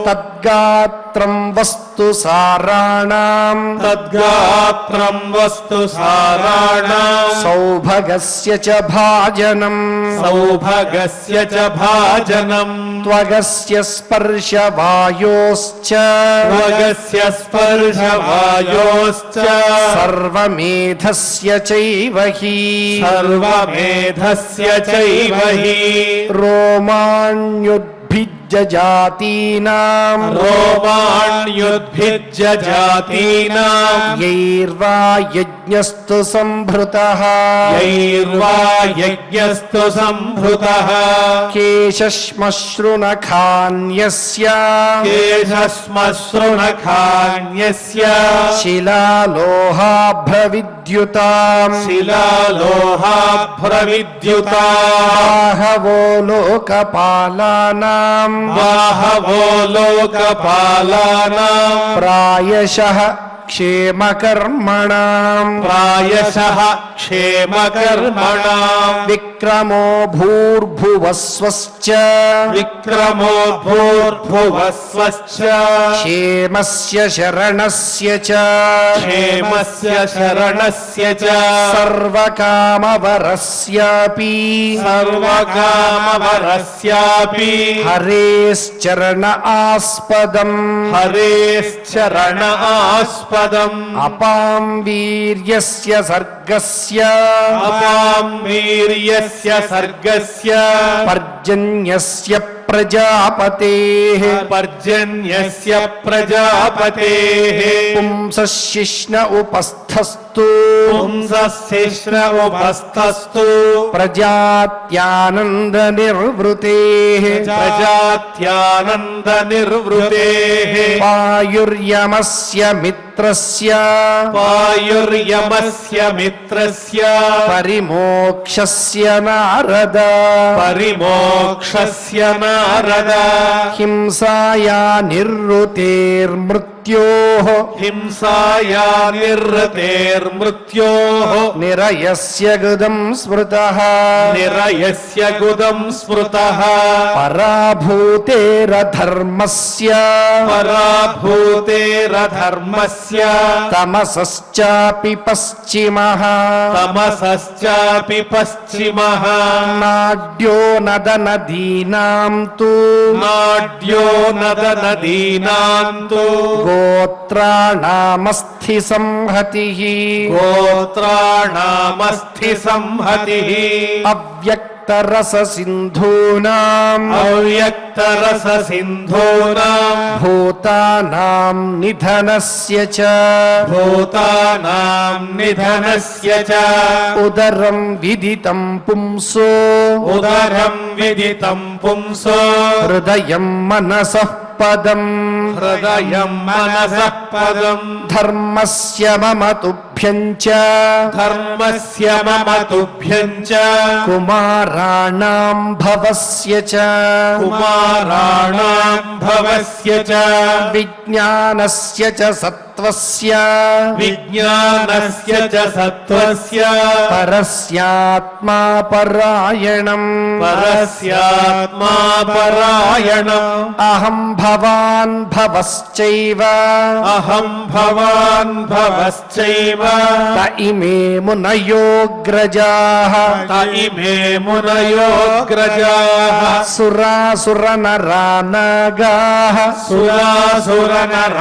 తద్గాత్రం వస్తు సారాణాం సౌభగస్య చ భాజనం త్వగస్య స్పర్శ వాయోశ్చ సర్వమేధస్య చైవ హి రోమాణ్యుద్భిజ్జాతీనాం యైర్వా యజ్ఞస్తు సంభృతః కేశశ్మశ్రునఖాన్యస్య శిలాలోహాభ్రవిద్యుతాం బాహవో లోకపాలానాం ప్రాయశః క్షేమకర్మణాం విక్రమో భూర్భువస్వశ్చ క్షేమస్య శరణస్య చ సర్వకామవరస్యాపి హరేశ్చరణ ఆస్పదం అపాం వీర్యస్య సర్గస్య పర్జన్యస్య ప్రజాపతేః పుంసశిష్ణ ఉపస్థస్తు ప్రజాత్యానంద నిర్వృతేః పాయుర్యమస్య మిత్రస్య పరిమోక్షస్య నారద హింసాయా నిర్వృతేర్మృత్యోః నిరయస్య గుదం స్మృతః పరాభూతేరధర్మస్య తమసశ్చాపి పశ్చిమః నాడ్యో నదనదీనాం తు గోత్రాణామస్థి సంహతి గోత్రాణామస్థి సంహతి అవ్యక్తరస సింధూనాం అవ్యక్తరస సింధూనాం భూతానాం నిధనస్య చ భూతానాం నిధనస్య చ ఉదరం విదితం పుంసో ఉదరం విదితం పుంసో హృదయం మనసః పదం హృదయం మనసః పదం ధర్మస్య మమ తుభ్యం చ ధర్మస్య మమ తుభ్యం చ కుమారాణాం భవస్య చ కుమారాణాం భవస్య చ విజ్ఞానస్య చ సత్వస్య విజ్ఞానస్య చ సత్వస్య పరస్యాత్మా పరాయణం పరస్యాత్మా పరాయణం అహం భవాన్ భవశ్చైవ అహం భవాన్ భవశ్చైవ త ఇమే మునయోగ్రజాః త ఇమే మునయోగ్రజాః సురాసురనరానాగాః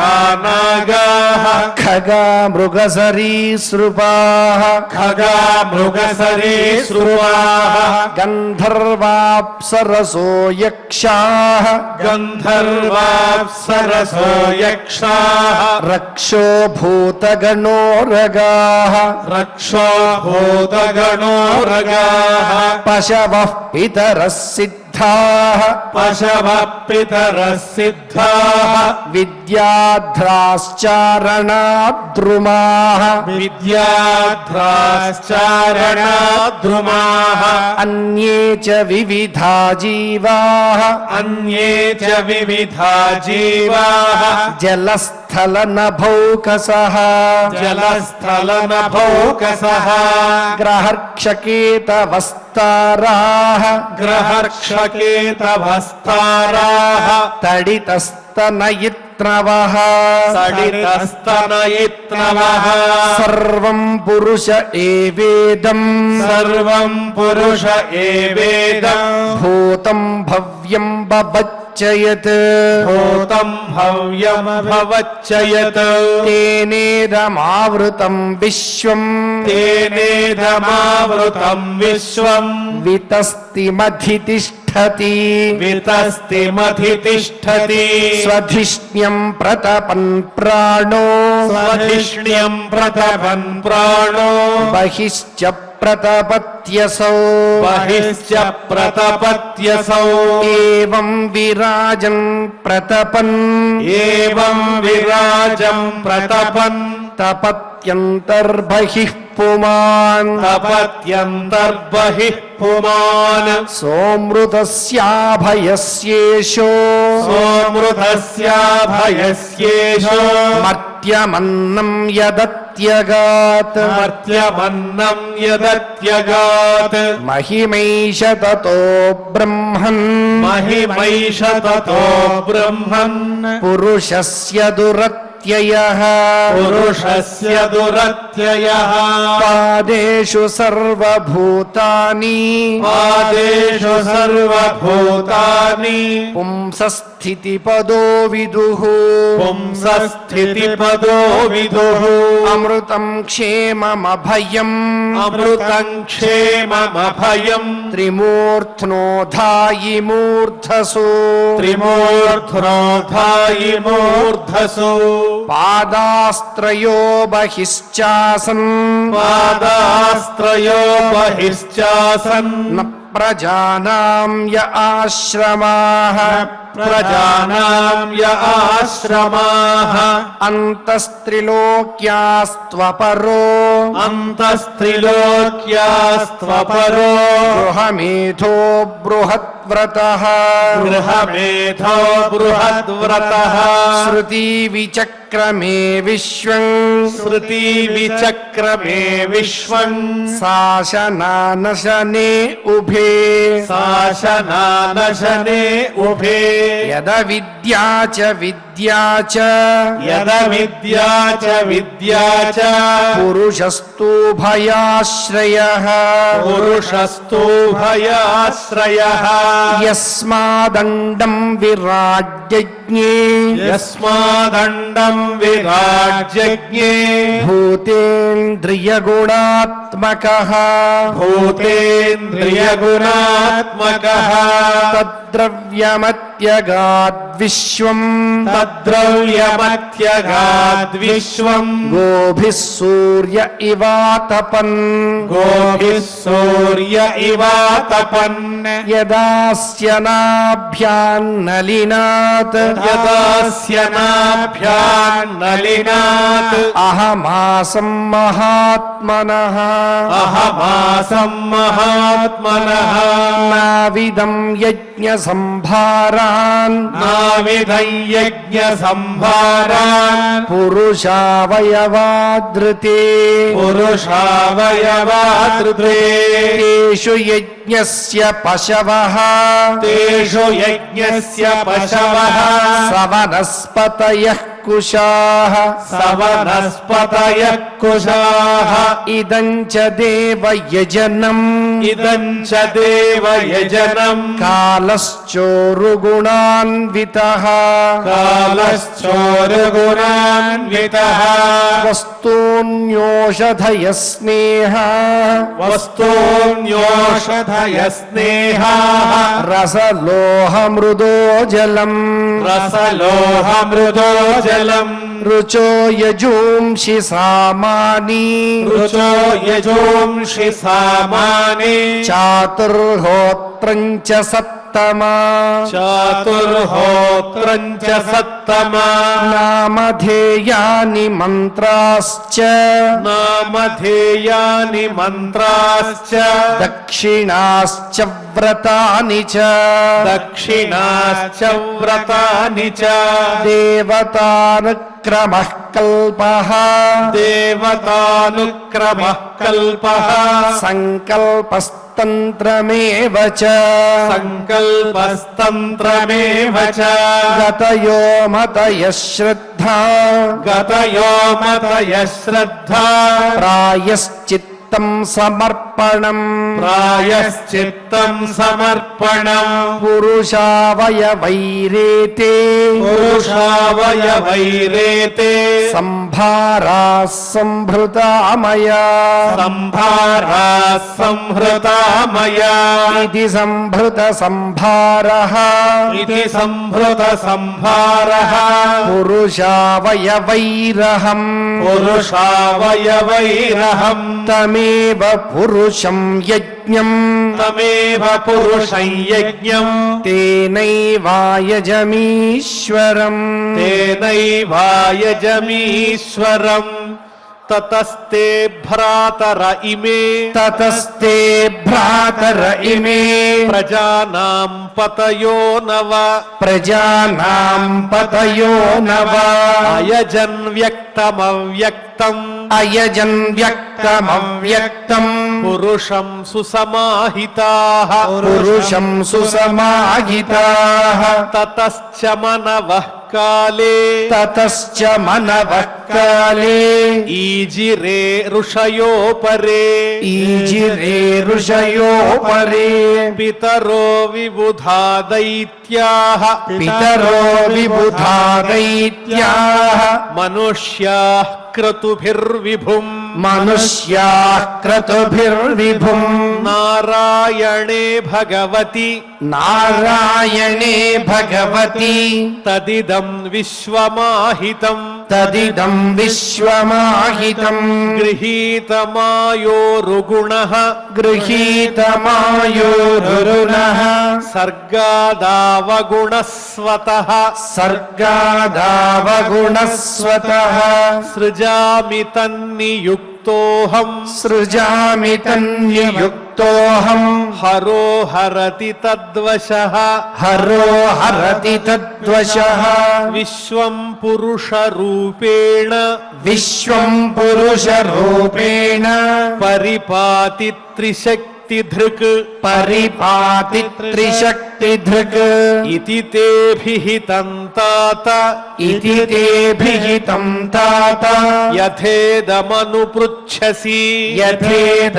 సురాసురనరానాగాః ఖగా మృగసరీసృపాః ఖగా మృగసరీసృపాః గంధర్వాప్సరసో యక్షాః గంధర్వాప్సరసో యక్షాః రక్షో భూతగణోరగాః రక్షో భూతగణోరగాః పశవః పితరः సిద్ధాః పశవః పితరः సిద్ధాః విద్యాధ్రాశ్చారణాద్రుమాః విద్యాధ్రాశ్చారణాద్రుమాః అన్యే చ వివిధా జీవాః అన్యే చ వివిధా జీవాః జలస్థలనభౌకసః జలస్థలనభౌకసః గ్రహర్క్షకేతవస్తారాః గ్రహర్క్షకేతవస్తారాః తడితస్తనయిత్రవః సడితస్తనయిత్రవః సర్వం పురుష ఏవేదం సర్వం పురుష ఏవేదం భూతం భవ్యం బభచ్చయత్ భూతం భవ్యమభవచ్చయత్ తేనేదమావృతం విశ్వం తేనేదమావృతం విశ్వం వితస్తిమధితిష్ఠతి వితస్తిమధితిష్ఠతి స్వధిష్ణ్యం ప్రతపన్ ప్రాణో స్వధిష్ణ్యం ప్రతపన్ ప్రాణో బహిశ్చ ప్రతపత్యసౌ బహిశ్చ ప్రతపత్యసౌ ఏవం విరాజన్ ప్రతపన్ ఏవం విరాజం ప్రతపన్ తపత్యంతర్బహిః పుమాన్ తపత్యంతర్బహిః పుమాన్ సోమృతస్యాభయస్యేషో సోమృతస్యాభయస్యేషో మర్త్యమన్నం యదత్యగాత్ మర్త్యమన్నం యదత్యగాత్ మహిమైష తతో బ్రహ్మన్ మహిమైష తతో బ్రహ్మన్ పురుషస్య దురత్యయః పురుషస్య దురత్యయః పాదేషు సర్వభూతాని పాదేషు సర్వభూతాని పుంసస్థితిపదో విదుః పుంసస్థితిపదో విదుః అమృతం క్షేమమభయం అమృతం క్షేమమభయం త్రిమూర్ధ్నోధాయి మూర్ధసు త్రిమూర్ధ్నోధాయి మూర్ధసు పాదాస్త్రయో బహిశ్చాసన్ పాదాస్త్రయో బహిశ్చాసన్ న ప్రజానాం య ఆశ్రమాః ప్రజానాం య ఆశ్రమాః అంతస్త్రిలోక్యాస్త్వపరో అంతస్త్రిలోక్యాస్త్వపరో గృహమేధో బృహద్వ్రతః గృహమేధో బృహద్వ్రతః శృతి విచక్రమే విశ్వం శృతి విచక్రమే విశ్వం శాసనానశనే ఉభే శాసనానశనే ఉభే యద విద్యా చ విద్యా చ యద విద్యా చ విద్యా చ పురుషస్తు భయాశ్రయః పురుషస్తు భయాశ్రయః యస్మాదండం విరాజ్యజ్ఞ विराज्यज्ञे यस्मादण्डं विराज्यज्ञे भूतेन्द्रियगुणात्मकः भूतेन्द्रियगुणात्मकः तद्द्रव्यमत्यगाद्विश्वम् तद्द्रव्यमत्यगाद्विश्वम् गोभिः सूर्य इवातपन् गोभिः सूर्य इवातपन् यदास्य नाभ्यान्नलिनात् यदास्य नाभ्यान्नलिनात् अहमासं महात्मनः अहमासं महात्मनः नाविदं यज्ञसंभारान् नाविधं यज्ञसंभारान् पुरुषावयवादृते पुरुषावयवादृते तेषु यज्ञस्य पशवः तेषु यज्ञस्य पशवः सवनस्पतयः कुशाः सवनस्पतयः कुशाः इदं च देवयजनम् इदं च देवयजनम् कालश्चोरुगुणान्वितः कालश्चोरुगुणान्वितः वस्तून्योषधयः स्नेहः वस्तून्योषधयस्नेहाः रसलोहमृदो जलम् रसलोहमृदो जलम् रुचो यजूंषि सामानि रुचो यजोंषि सामानि चातुर्होत्रम् च सत्तमा चातुर्होत्रम् च सत्तमा नामधेयानि मन्त्राश्च नामधेयानि मन्त्राश्च दक्षिणाश्च व्रतानि च दक्षिणाश्च व्रतानि च देवतानुक्रमः कल्पः देवतानुक्रमः कल्पः सङ्कल्पस्तन्त्रमेव च सङ्कल्पस्तन्त्रमेव च गतयो मतयः श्रद्धा गतयो मतयः श्रद्धा प्रायश्चित्तं समर्पणम् प्रायश्चित्तं समर्पणम् पुरुषावयवैरेते पुरुषावयवैरेते सम्भाराः सम्भृता मया सम्भाराः संहृता मया इति सम्भृतसम्भारः इति संहृतसंभारः पुरुषावयवैरहम् पुरुषावयवैरहम् तमेव पुरुषं यज्ञम् तमेव पुरुषं यज्ञम् तेनैवायजमीश्वरम् तेनैवायजमीश्वरम् ततस्ते भ्रातर इमे ततस्ते भ्रातर इमे प्रजानां पतयो नव प्रजानां पतयो नव अयजन् व्यक्तमव्यक्तम् अयजन् व्यक्तमव्यक्तम् पुरुषं सुसमाहिताः पुरुषं सुसमाहिताः ततश्च मनवः काले ततश्च मनवः काले ईजिरे ऋषयो परे ईजिरे ऋषयो परे पितरो विबुधा दैत्याः पितरो विबुधा दैत्याः मनुष्याः क्रतुभिर्विभुम् मनुष्याः क्रतुभिर्विभुम् नारायणे भगवति नारायणे भगवति तदिदं विश्वमाहितम् तदिदं विश्वमाहितम् गृहीतमायोरुगुणः गृहीतमायोरुरुणः सर्गादावगुणस्वतः सर्गादावगुणस्वतः सृजामि तन्नियुक्तोऽहम् सृजामि तन्नियुक्तोऽहम् हरो हरति तद्वशः हरो हरति तद्वशः विश्वं पुरुषरूपेण विश्वं पुरुषरूपेण परिपाति त्रिशक्तिमत् त्रिशक्तिधृक् परिपाति त्रिशक्तिधृक् इति ते विहितं तात इति ते विहितं तात यथेदमनुपृच्छसि यथेदमनुपृच्छसि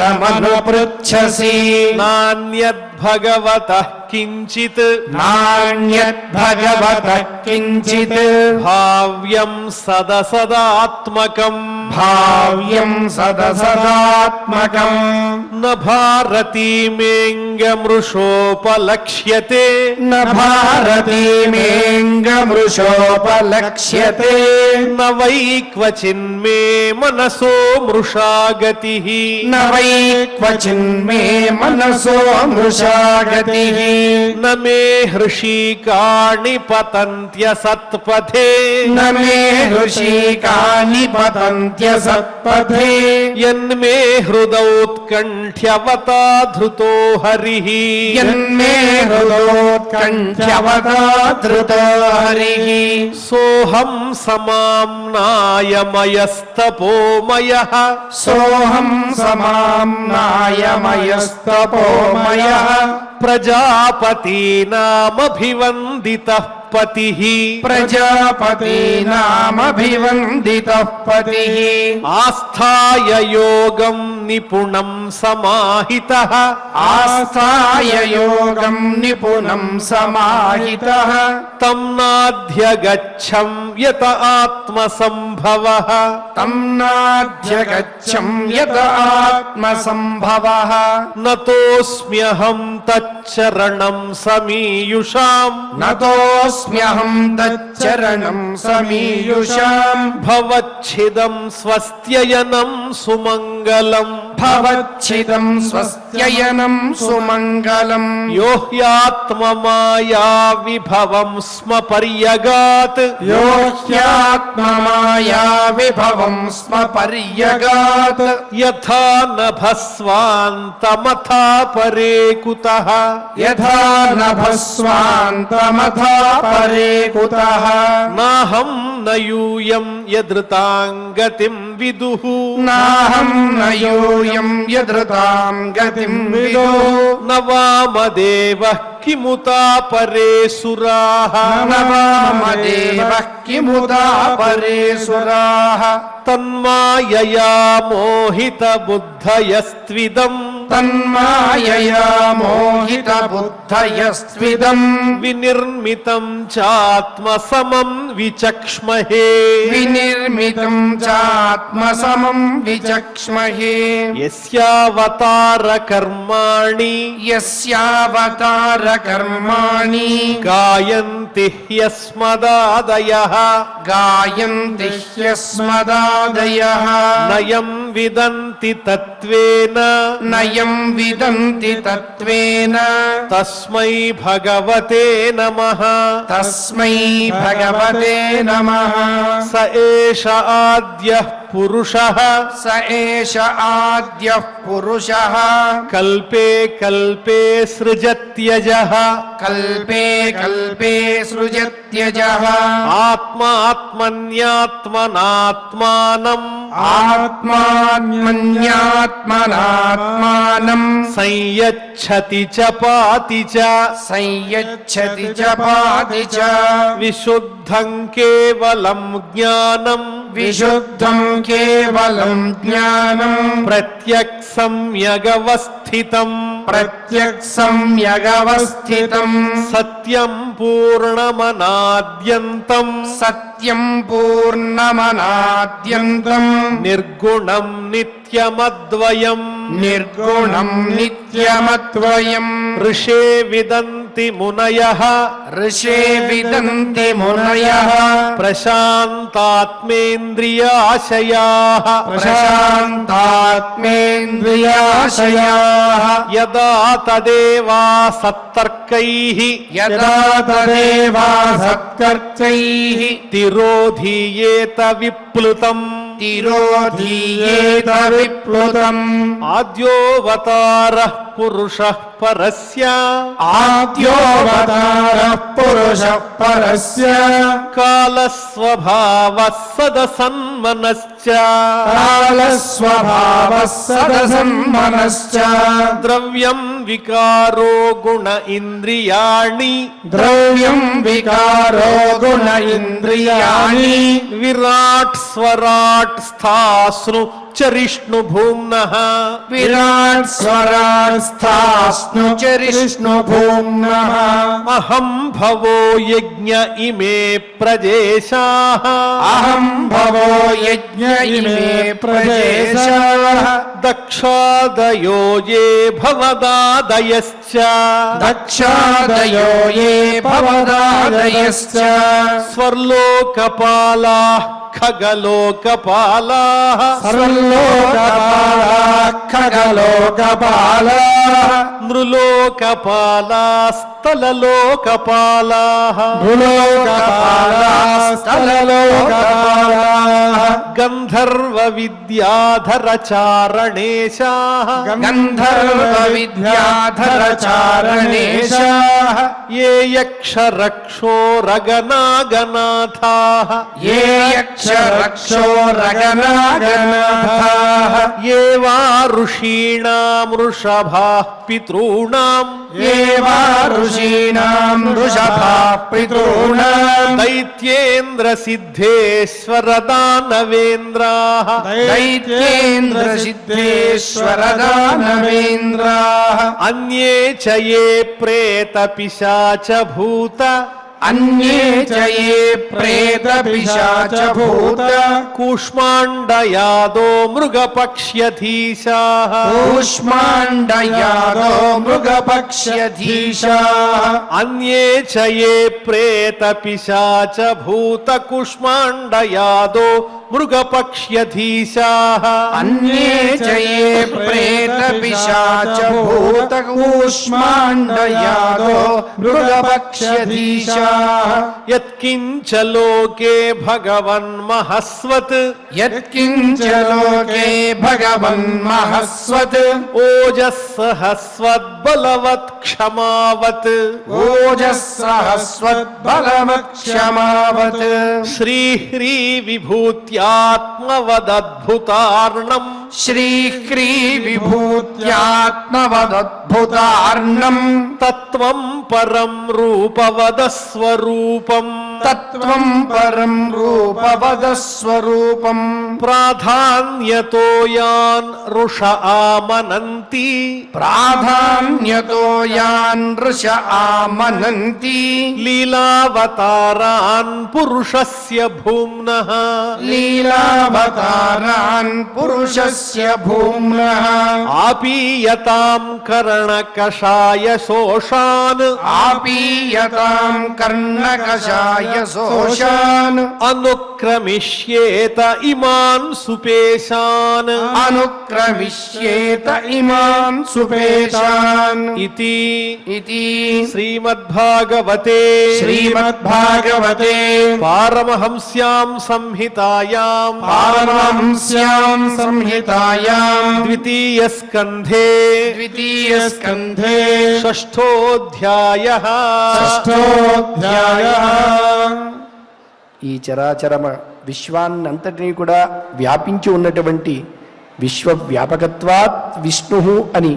नान्यद्भगवतः किञ्चित् नान्यद्भगवतः किञ्चित् भाव्यं सदसदात्मकम् भाव्यं सदसदात्मकम् न भारतीमेऽङ्गमृषोपलक्ष्यते न भारतीमेऽङ्गमृषोपलक्ष्यते न वै क्वचिन्मे मनसो मृषा गतिः न वै क्वचिन्मे मनसो मृषा गतिः न मे हृषीकाणि पतन्त्यसत्पथे न मे ऋषिकानि पतन्त्यसत्पथे यन्मे हृदौत्कण्ठ्यवता धृतो हरिः यन्मे हृदोत्कण्ठ्यवता धृतो हरिः सोऽहं समाम्नायमयस्तपोमयः सोऽहं समाम्नायमयस्तपोमयः प्रजापतीनामभिवन्दितः पतिः प्रजापतीनामभिवन्दितः पतिः आस्थाय योगं निपुणं समाहितः आस्थाय योगं निपुणं समाहितः तं नाध्यगच्छं यत आत्मसम्भवः तं नाध्यगच्छं यत आत्मसम्भवः नतोऽस्म्यहं तच्चरणं समीयुषाम् नतोऽस्म्यहं तच्चरणं समीयुषाम् भवच्छिदं स्वस्त्ययनं सुमङ्गलम् भवच्छिदं स्वस्त्ययनं सुमङ्गलम् यो ह्यात्ममाया विभवं स्म पर्यगात् यो ह्यात्ममाया विभवं स्म पर्यगात् यथा नभस्वान्तमथा परे कुतः यथा नभस्वान्तमथा परे कुतः नाहं न यूयं यदृतां गतिं विदुः नाहं न यूयं यदृतां गतिं विदुः न वामदेवः किमुता परे सुराः न वामदेवः किमुता परे सुराः तन्मायया मोहितबुद्धयस्त्विदम् तन्मायया मोहितबुद्धयस्त्विदम् विनिर्मितं चात्मसमं विचक्ष्महे विनिर्मितं चात्मसमं विचक्ष्महे यस्यावतारकर्माणि यस्यावतारकर्माणि गायन्ति ह्यस्मदादयः गायन्ति ह्यस्मदादयः नयं विदन्ति तत्त्वेन नयं विदन्ति तत्त्वेन तस्मै भगवते नमः तस्मै भगवते नमः स एष आद्यः पुरुषः स एष आद्यः पुरुषः कल्पे कल्पे सृजत्यजः कल्पे कल्पे सृजत्यजः आत्मात्मन्यात्मनात्मानम् आत्मात्मन्यात्मनात्मानं संयच्छति च पाति च संयच्छति च पाति च विशुद्धं केवलं ज्ञानं विशुद्धं केवलं ज्ञानं प्रत्यक्सम्यगवस्थितं प्रत्यक्सम्यगवस्थितं सत्यं पूर्णमनाद्यन्तं सत्यं पूर्णमनाद्यन्तं निर्गुणं नित्यमद्वयम् निर्गुणं नित्यमद्वयम् ऋषे विदन्ति मुनयः ऋषे विदन्ति मुनयः प्रशान्तात्मेन्द्रियाशयाः प्रशान्तात्मेन्द्रियाशयाः यदा तदेवासत्तर्कैः यदा तदेवा सत्कर्तैः तिरोधीयेत विप्लुतम् తిరోధీయేత విప్లుతం ఆద్యోవతారః పురుషః పరస్య ఆద్యోవతారః పురుషః పరస్య కాలస్వభావः సదసన్మనశ్చ కాలస్వభావः సదసన్మనశ్చ ద్రవ్యం వికారో గుణ ఇంద్రియాణి ద్రవ్యం వికారో గుణ ఇంద్రియాణి విరాట్ స్వరాట్ స్థాస్ను చరిష్ణు భూమ్నః విరాట్ స్వరాట్ స్థాస్ను చరిష్ణు భూమ్నః అహం భవో యజ్ఞ ఇమే ప్రజేశాః అహం భవో యజ్ఞ ఇమే ప్రజేశాః దక్షాదయో ఏ భవదాదయశ్చ దక్షాదయో ఏ భవదాదయశ్చ స్వర్లోకపాలాః ఖగలోకపాలాః సర్వలోకపాలా ఖగలోకపాలా నృలోకపాలాస్తలలోకపాలాః భూలోకపాలా స్థలలోకపాలా గంధర్వ విద్యాధర చారణేశాః గంధర్వ విద్యాధర చారణేశా ఏ యక్ష రక్షో రగనాగనాథాః ఏ యక్ష రక్షో రగనాగనాథాః ఏ వా ఋషీణాం వృషభాః పితॄణాం ఏ వా ఋషీణాం వృషభాః పితॄణాం దైత్యేంద్ర సిద్ధేశ్వర దానవేంద్రాః దైత్యేంద్ర సిద్ధేశ్వర దానవేంద్రాః అన్యే చ ఏ ప్రేత పిశాచ భూత అన్యే చ ఏ ప్రేత పిశాచ భూత కూష్మాండయాదో మృగపక్ష్యధీశాః కూష్మాండయాదో మృగపక్ష్యధీశాః అన్యే చ ఏ ప్రేత పిశాచ భూత కూష్మాండయాదో మృగపక్ష్యధీశాః అన్యే చ ఏ ప్రేత పిశాచ భూత కూష్మాండయాదో మృగపక్ష్యధీశాః యత్కించ లోకే భగవన్మహస్వత్ యత్కించ లోకే భగవన్మహస్వత్ ఓజస్సహస్వద్బలవత్ క్షమావత్ ఓజస్సహస్వద్బలమక్షమావత్ శ్రీహ్రీ విభూత్యాత్మవదద్భుతార్ణం శ్రీహ్రీ విభూత్యాత్మవదద్భుతార్ణం తత్వం పరం రూపవదస్వరూపం తత్వం పరం రూపవదస్వరూపం ప్రాధాన్యతో యాన్ ఋష ఆమనంతి ప్రాధాన్యతో యాన్ ఋష ఆమనంతి లీలావతారాన్ పురుషస్య భూమ్నః లీలావతారాన్ పురుషస్య భూమ్నః ఆపీయతాం కర్ణకషాయ శోషాన్ ఆపీయతాం కర్ణకషాయ శోషాన్ అనుక్రమిష్యేత ఇమాన్ సుపేశాన్ అనుక్రమిష్యేత ఇమాన్ సుపేశాన్ ఇతి ఇతి శ్రీమద్భాగవతే శ్రీమద్భాగవతే పారమహంస్యాం సంహితాయాం పారమహంస్యాం సంహితాయాం ద్వితీయ స్కంధే ద్వితీయ స్కంధే షష్ఠోధ్యాయః షష్ఠోధ్యాయః ఈ చరాచరమ విశ్వాన్నంతటినీ కూడా వ్యాపించి ఉన్నటువంటి విశ్వవ్యాపకత్వాత్ విష్ణు అని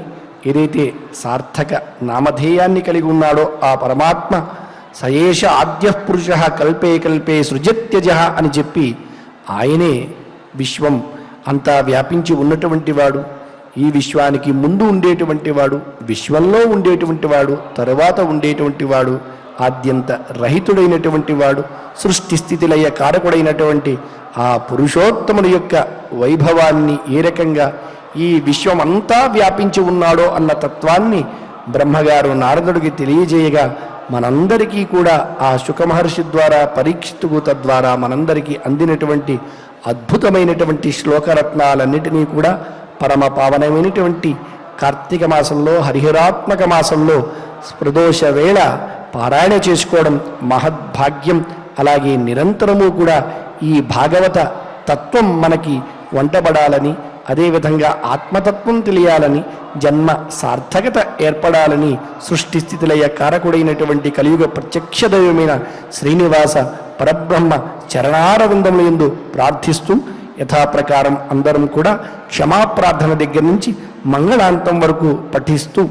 ఏదైతే సార్థక నామధేయాన్ని కలిగి ఉన్నాడో ఆ పరమాత్మ సయేష ఆద్య పురుష కల్పే కల్పే సృజత్యజ అని చెప్పి ఆయనే విశ్వం అంతా వ్యాపించి ఉన్నటువంటి వాడు. ఈ విశ్వానికి ముందు ఉండేటువంటి వాడు, విశ్వంలో ఉండేటువంటి వాడు, తరువాత ఉండేటువంటి వాడు, ఆద్యంత రహితుడైనటువంటి వాడు, సృష్టి స్థితి లయ కారకుడైనటువంటి ఆ పురుషోత్తముని యొక్క వైభవాన్ని ఏ రకంగా ఈ విశ్వమంతా వ్యాపించి ఉన్నాడో అన్న తత్వాన్ని బ్రహ్మగారు నారదుడికి తెలియజేయగా మనందరికీ కూడా ఆ శుకమహర్షి ద్వారా పరీక్షితుకు తద్వారా మనందరికీ అందినటువంటి అద్భుతమైనటువంటి శ్లోకరత్నాలన్నిటినీ కూడా పరమ పావనమైనటువంటి కార్తీక మాసంలో హరిహరాత్మక మాసంలో ప్రదోష వేళ పారాయణ చేసుకోవడం మహద్భాగ్యం. అలాగే నిరంతరము కూడా ఈ భాగవత తత్వం మనకి వంటబడాలని, అదేవిధంగా ఆత్మతత్వం తెలియాలని, జన్మ సార్థకత ఏర్పడాలని సృష్టి స్థితిలయ కారకుడైనటువంటి కలియుగ ప్రత్యక్ష దైవమైన శ్రీనివాస పరబ్రహ్మ చరణారవిందముల యందు ప్రార్థిస్తూ యథాప్రకారం అందరం కూడా క్షమాప్రార్థన దగ్గర నుంచి మంగళాంతం వరకు పఠిస్తూ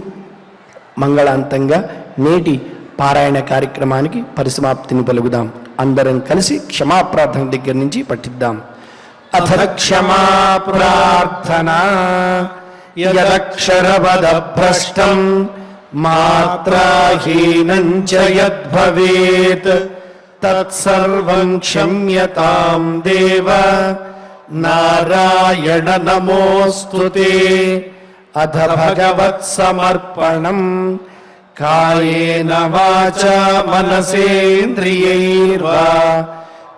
మంగళాంతంగా నేటి పారాయణ కార్యక్రమానికి పరిసమాప్తిని పలుకుదాం. అందరం కలిసి క్షమాప్రార్థన దగ్గర నుంచి పఠిద్దాం. అథ క్షమా ప్రార్థనా యదక్షరపదభ్రష్టం మాత్రాహీనం చ యద్భవేత్ తత్సర్వం క్షమ్యతాం దేవ నారాయణ నమోస్తుతే. అథ భగవత్ సమర్పణం కాయేన వాచా మనసేంద్రియైర్వా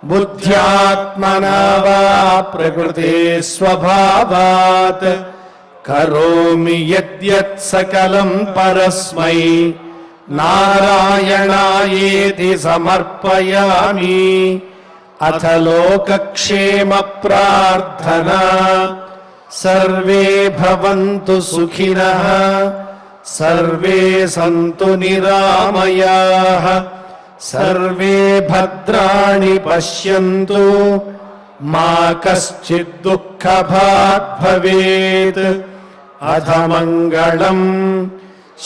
బుద్ధ్యాత్మనా వా ప్రకృతే స్వభావాత్ కరోమి యద్యత్ సకలం పరస్మై నారాయణాయేతి సమర్పయామి. అథ లోకక్షేమ ప్రార్థనా సర్వే భవంతు సుఖినః సర్వే సంతు నిరామయాః సర్వే భద్రాణి పశ్యంతు మా కశ్చిద్ దుఃఖభాగ్ భవేత్. అథ మంగళం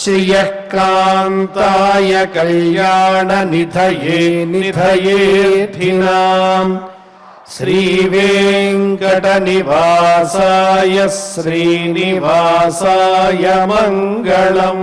శ్రియః కాంతాయ కళ్యాణ నిధయే నిధయేర్థినాం శ్రీవేంకట నివాసాయ శ్రీనివాసాయ మంగళం.